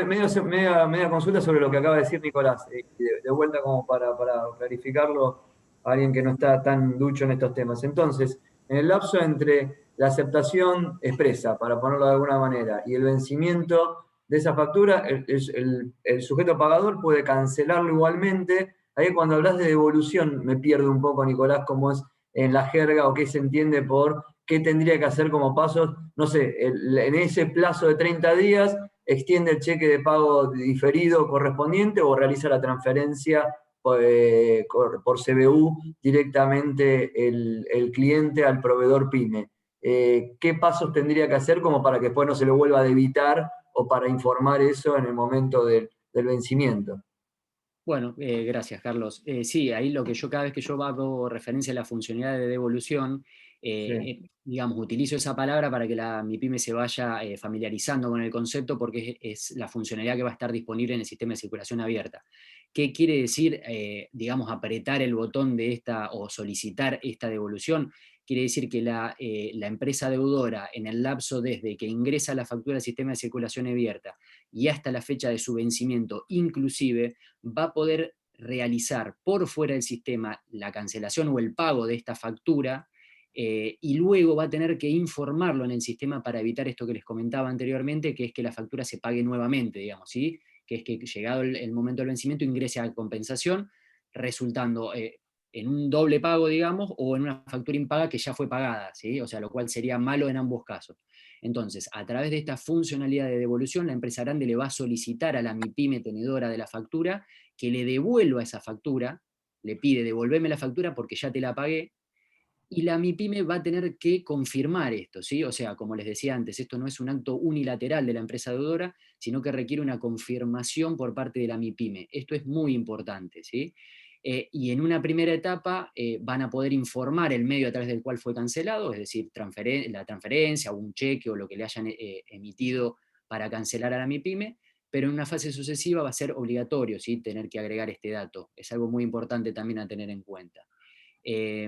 Media consulta sobre lo que acaba de decir Nicolás, de vuelta como para clarificarlo a alguien que no está tan ducho en estos temas. Entonces, en el lapso entre la aceptación expresa, para ponerlo de alguna manera, y el vencimiento de esa factura, el sujeto pagador puede cancelarlo igualmente. Ahí cuando hablas de devolución me pierdo un poco, Nicolás, cómo es en la jerga o qué se entiende por qué tendría que hacer como pasos. No sé, en ese plazo de 30 días, extiende el cheque de pago diferido correspondiente o realiza la transferencia por CBU directamente el cliente al proveedor PYME. ¿Qué pasos tendría que hacer como para que después no se lo vuelva a debitar o para informar eso en el momento del vencimiento? Bueno, gracias, Carlos. Sí, ahí lo que yo cada vez que yo hago referencia a la funcionalidad de devolución, digamos, utilizo esa palabra para que mi pyme se vaya familiarizando con el concepto, porque es la funcionalidad que va a estar disponible en el sistema de circulación abierta. ¿Qué quiere decir, digamos, apretar el botón de esta o solicitar esta devolución? Quiere decir que la empresa deudora, en el lapso desde que ingresa la factura al sistema de circulación abierta y hasta la fecha de su vencimiento, inclusive, va a poder realizar por fuera del sistema la cancelación o el pago de esta factura, y luego va a tener que informarlo en el sistema para evitar esto que les comentaba anteriormente, que es que la factura se pague nuevamente, digamos, ¿sí? Que es que llegado el momento del vencimiento ingrese a compensación, resultando en un doble pago, digamos, o en una factura impaga que ya fue pagada, ¿sí? O sea, lo cual sería malo en ambos casos. Entonces, a través de esta funcionalidad de devolución, la empresa grande le va a solicitar a la MIPYME tenedora de la factura que le devuelva esa factura, le pide devolverme la factura porque ya te la pagué, y la MIPYME va a tener que confirmar esto, ¿sí? O sea, como les decía antes, esto no es un acto unilateral de la empresa deudora, sino que requiere una confirmación por parte de la MIPYME. Esto es muy importante, ¿sí? Y en una primera etapa van a poder informar el medio a través del cual fue cancelado, es decir, la transferencia o un cheque o lo que le hayan emitido para cancelar a la MIPYME, pero en una fase sucesiva va a ser obligatorio, ¿sí? Tener que agregar este dato. Es algo muy importante también a tener en cuenta.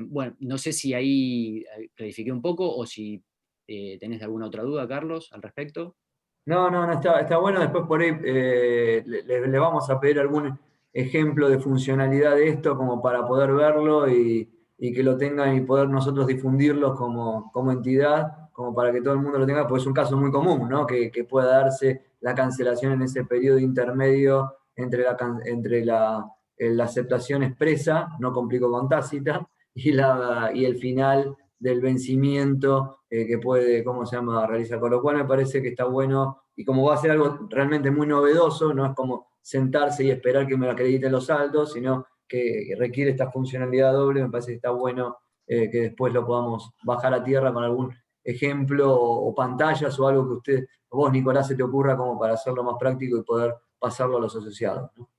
Bueno, no sé si ahí clarifiqué un poco o si tenés alguna otra duda, Carlos, al respecto. No, está bueno. Después por ahí le vamos a pedir algún ejemplo de funcionalidad de esto como para poder verlo y que lo tengan y poder nosotros difundirlo como entidad, como para que todo el mundo lo tenga, pues es un caso muy común, ¿no? Que pueda darse la cancelación en ese periodo intermedio entre la aceptación expresa, no complico con tácita, y el final del vencimiento que puede, ¿cómo se llama?, realizar. Con lo cual me parece que está bueno, y como va a ser algo realmente muy novedoso, no es como sentarse y esperar que me acrediten los saldos, sino que requiere esta funcionalidad doble. Me parece que está bueno que después lo podamos bajar a tierra con algún ejemplo o pantallas o algo que vos, Nicolás, se te ocurra como para hacerlo más práctico y poder pasarlo a los asociados, ¿no?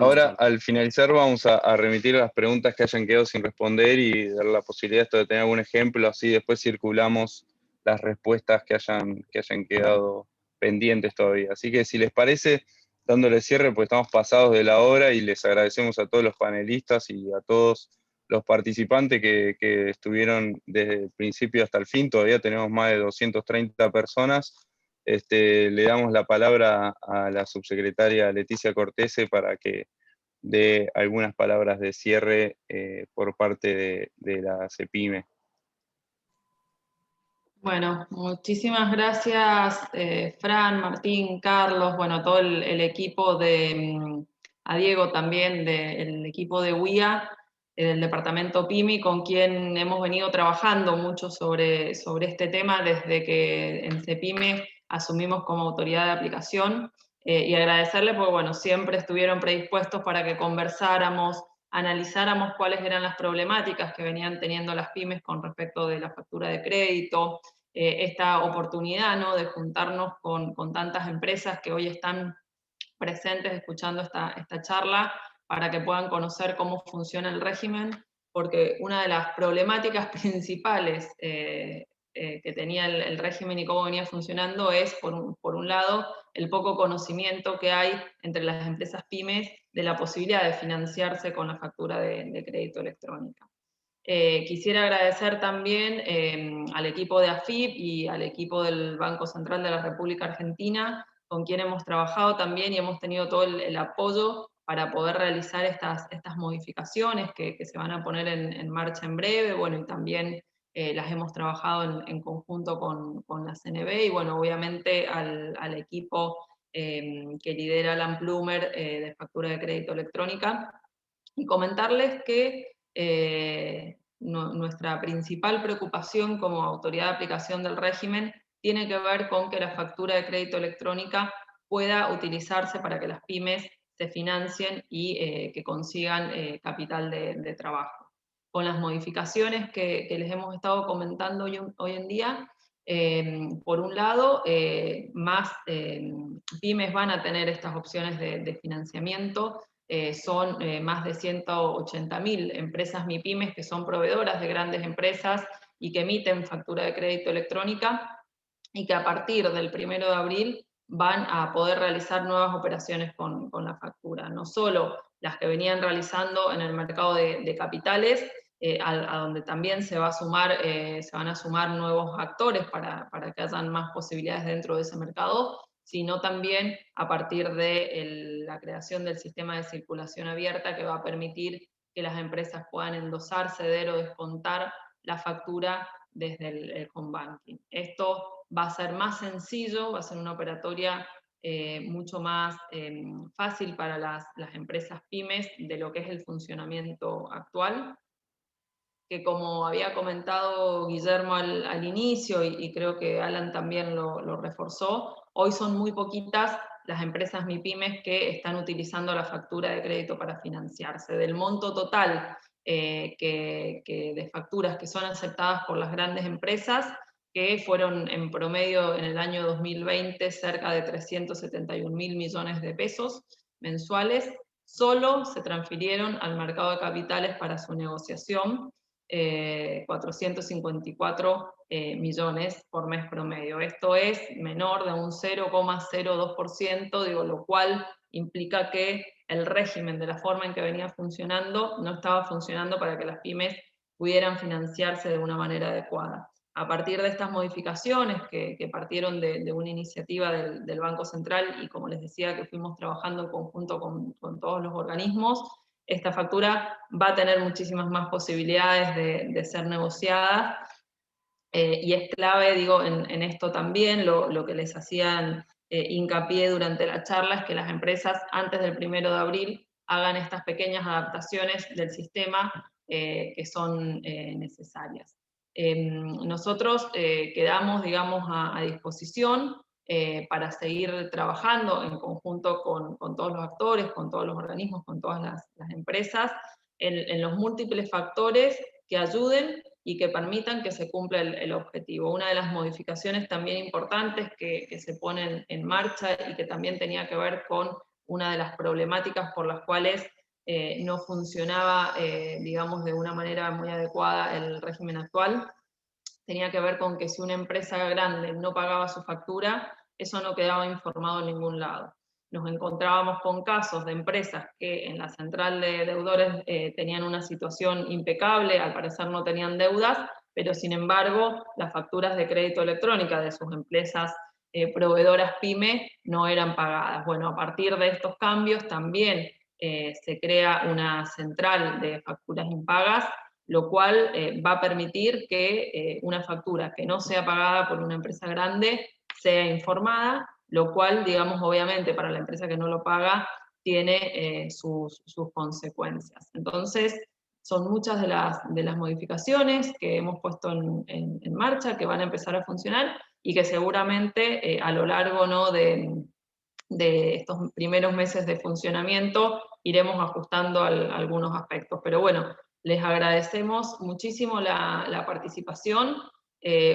Ahora, al finalizar, vamos a remitir las preguntas que hayan quedado sin responder y dar la posibilidad de tener algún ejemplo, así después circulamos las respuestas que hayan quedado pendientes todavía. Así que si les parece, dándole cierre, pues estamos pasados de la hora y les agradecemos a todos los panelistas y a todos los participantes que estuvieron desde el principio hasta el fin. Todavía tenemos más de 230 personas. Le damos la palabra a la subsecretaria Leticia Cortese para que dé algunas palabras de cierre por parte de la CEPYME. Bueno, muchísimas gracias, Fran, Martín, Carlos, bueno, todo el equipo a Diego también, del equipo de WIA. del departamento PYMI, con quien hemos venido trabajando mucho sobre este tema desde que en CEPYME asumimos como autoridad de aplicación, y agradecerle porque, bueno, siempre estuvieron predispuestos para que conversáramos, analizáramos cuáles eran las problemáticas que venían teniendo las pymes con respecto de la factura de crédito, esta oportunidad, ¿no?, de juntarnos con tantas empresas que hoy están presentes escuchando esta charla, para que puedan conocer cómo funciona el régimen, porque una de las problemáticas principales que tenía el régimen y cómo venía funcionando es, por un lado, el poco conocimiento que hay entre las empresas pymes de la posibilidad de financiarse con la factura de crédito electrónica. Quisiera agradecer también al equipo de AFIP y al equipo del Banco Central de la República Argentina, con quien hemos trabajado también y hemos tenido todo el apoyo para poder realizar estas modificaciones que se van a poner en marcha en breve, bueno, y también las hemos trabajado en conjunto con la CNB, y bueno, obviamente al equipo que lidera Alan Plumer de factura de crédito electrónica, y comentarles que nuestra principal preocupación como autoridad de aplicación del régimen tiene que ver con que la factura de crédito electrónica pueda utilizarse para que las pymes se financien y que consigan capital de trabajo. Con las modificaciones que les hemos estado comentando hoy en día, por un lado, más pymes van a tener estas opciones de financiamiento. Son más de 180.000 empresas MIPYMES que son proveedoras de grandes empresas y que emiten factura de crédito electrónica, y que a partir del 1 de abril van a poder realizar nuevas operaciones con la factura. No solo las que venían realizando en el mercado de capitales, a donde también se van a sumar nuevos actores para que hayan más posibilidades dentro de ese mercado, sino también a partir de la creación del sistema de circulación abierta, que va a permitir que las empresas puedan endosar, ceder o descontar la factura desde el home banking. Esto va a ser más sencillo, va a ser una operatoria mucho más fácil para las empresas pymes de lo que es el funcionamiento actual, que como había comentado Guillermo al inicio, y creo que Alan también lo reforzó, hoy son muy poquitas las empresas MIPYMES que están utilizando la factura de crédito para financiarse. Del monto total de facturas que son aceptadas por las grandes empresas, que fueron en promedio en el año 2020 cerca de 371.000 millones de pesos mensuales, solo se transfirieron al mercado de capitales para su negociación 454 millones por mes promedio. Esto es menor de un 0,02%, lo cual implica que el régimen, de la forma en que venía funcionando, no estaba funcionando para que las pymes pudieran financiarse de una manera adecuada. A partir de estas modificaciones que partieron de una iniciativa del Banco Central, y como les decía, que fuimos trabajando en conjunto con todos los organismos, esta factura va a tener muchísimas más posibilidades de ser negociada, y es clave, en esto también, lo que les hacían hincapié durante la charla, es que las empresas antes del 1 de abril hagan estas pequeñas adaptaciones del sistema que son necesarias. Nosotros quedamos, a disposición para seguir trabajando en conjunto con todos los actores, con todos los organismos, con todas las empresas, en los múltiples factores que ayuden y que permitan que se cumpla el objetivo. Una de las modificaciones también importantes que se ponen en marcha, y que también tenía que ver con una de las problemáticas por las cuales no funcionaba, de una manera muy adecuada el régimen actual, tenía que ver con que si una empresa grande no pagaba su factura, eso no quedaba informado en ningún lado. Nos encontrábamos con casos de empresas que en la central de deudores tenían una situación impecable, al parecer no tenían deudas, pero sin embargo las facturas de crédito electrónica de sus empresas proveedoras PYME no eran pagadas. Bueno, a partir de estos cambios también se crea una central de facturas impagas, lo cual va a permitir que una factura que no sea pagada por una empresa grande sea informada, lo cual, obviamente para la empresa que no lo paga, tiene sus consecuencias. Entonces, son muchas de las modificaciones que hemos puesto en marcha, que van a empezar a funcionar y que seguramente a lo largo, ¿no?, de estos primeros meses de funcionamiento iremos ajustando algunos aspectos. Pero bueno, les agradecemos muchísimo la participación.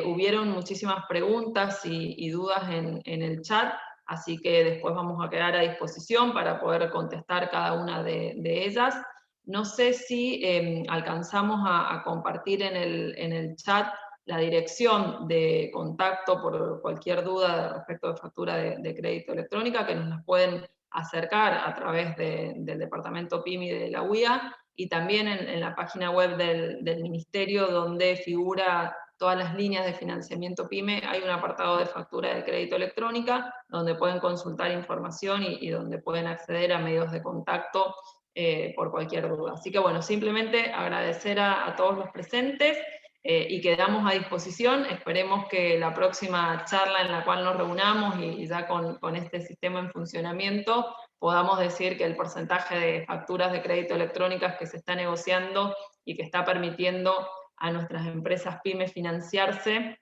Hubieron muchísimas preguntas y dudas en el chat, así que después vamos a quedar a disposición para poder contestar cada una de ellas. No sé si alcanzamos a compartir en el chat la dirección de contacto por cualquier duda respecto de factura de crédito electrónica, que nos las pueden acercar a través del departamento PYME de la UIA, y también en la página web del Ministerio, donde figura todas las líneas de financiamiento PYME, hay un apartado de factura de crédito electrónica, donde pueden consultar información y donde pueden acceder a medios de contacto por cualquier duda. Así que bueno, simplemente agradecer a todos los presentes y quedamos a disposición. Esperemos que la próxima charla en la cual nos reunamos y ya con este sistema en funcionamiento, podamos decir que el porcentaje de facturas de crédito electrónicas que se está negociando y que está permitiendo a nuestras empresas pymes financiarse,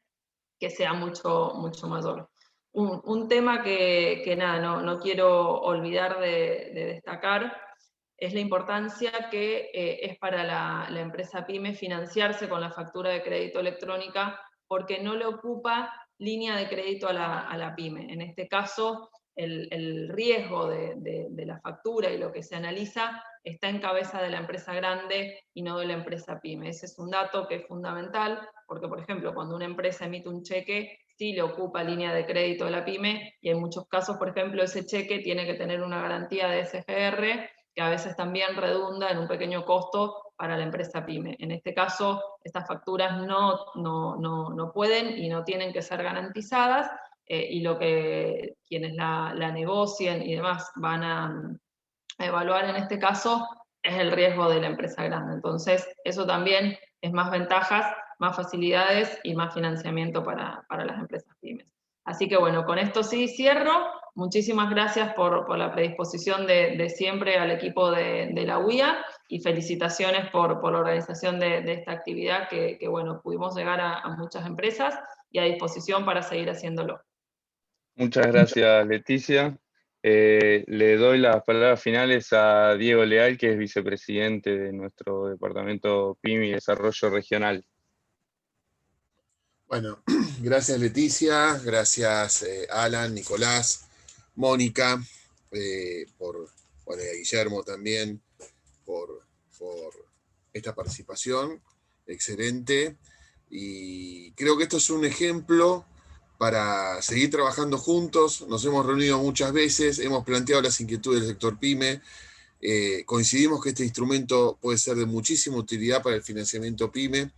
que sea mucho, mucho mayor. Un tema que nada, no quiero olvidar de destacar es la importancia que es para la empresa PYME financiarse con la factura de crédito electrónica, porque no le ocupa línea de crédito a la PYME. En este caso, el riesgo de la factura y lo que se analiza está en cabeza de la empresa grande y no de la empresa PYME. Ese es un dato que es fundamental, porque por ejemplo, cuando una empresa emite un cheque, sí le ocupa línea de crédito a la PYME, y en muchos casos, por ejemplo, ese cheque tiene que tener una garantía de SGR, que a veces también redunda en un pequeño costo para la empresa PYME. En este caso, estas facturas no pueden y no tienen que ser garantizadas, y lo que quienes la negocien y demás van a evaluar en este caso es el riesgo de la empresa grande. Entonces, eso también es más ventajas, más facilidades y más financiamiento para las empresas pymes. Así que bueno, con esto sí cierro. Muchísimas gracias por la predisposición de siempre al equipo de la UIA, y felicitaciones por la organización de esta actividad que bueno, pudimos llegar a muchas empresas, y a disposición para seguir haciéndolo. Muchas gracias, Leticia. Le doy las palabras finales a Diego Leal, que es vicepresidente de nuestro departamento PYME y Desarrollo Regional. Bueno, gracias Leticia, gracias Alan, Nicolás, Mónica, bueno, y a Guillermo también por esta participación, excelente. Y creo que esto es un ejemplo para seguir trabajando juntos. Nos hemos reunido muchas veces, hemos planteado las inquietudes del sector PYME, coincidimos que este instrumento puede ser de muchísima utilidad para el financiamiento PYME,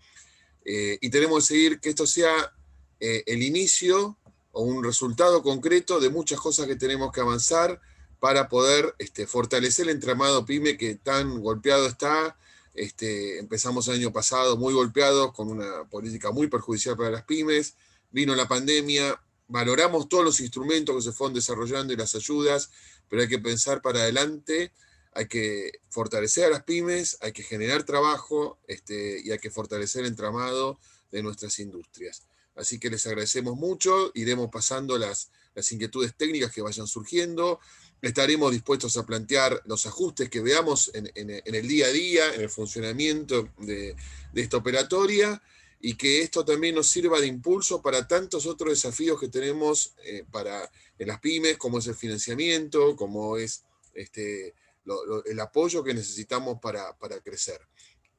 y tenemos que seguir que esto sea el inicio o un resultado concreto de muchas cosas que tenemos que avanzar para poder fortalecer el entramado PYME que tan golpeado está. Empezamos el año pasado muy golpeados con una política muy perjudicial para las pymes, vino la pandemia, valoramos todos los instrumentos que se fueron desarrollando y las ayudas, pero hay que pensar para adelante, hay que fortalecer a las pymes, hay que generar trabajo y hay que fortalecer el entramado de nuestras industrias. Así que les agradecemos mucho, iremos pasando las inquietudes técnicas que vayan surgiendo, estaremos dispuestos a plantear los ajustes que veamos en el día a día, en el funcionamiento de esta operatoria, y que esto también nos sirva de impulso para tantos otros desafíos que tenemos en las pymes, como es el financiamiento, como es el apoyo que necesitamos para crecer.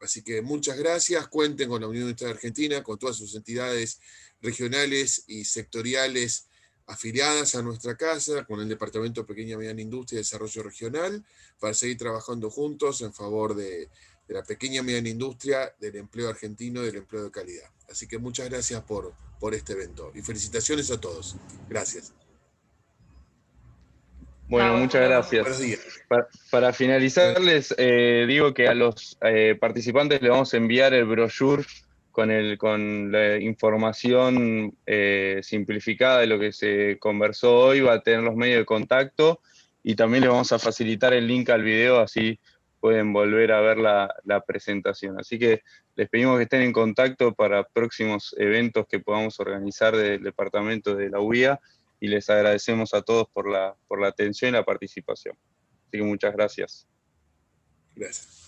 Así que muchas gracias, cuenten con la Unión Industrial Argentina, con todas sus entidades regionales y sectoriales afiliadas a nuestra casa, con el Departamento de Pequeña y Mediana Industria y Desarrollo Regional, para seguir trabajando juntos en favor de la pequeña y mediana industria, del empleo argentino y del empleo de calidad. Así que muchas gracias por este evento y felicitaciones a todos. Gracias. Bueno, muchas gracias. Buenos días. Para finalizarles, digo que a los participantes les vamos a enviar el brochure con la información simplificada de lo que se conversó hoy, va a tener los medios de contacto, y también les vamos a facilitar el link al video, así pueden volver a ver la presentación. Así que les pedimos que estén en contacto para próximos eventos que podamos organizar del departamento de la UIA, y les agradecemos a todos por la atención y la participación. Así que muchas gracias. Gracias.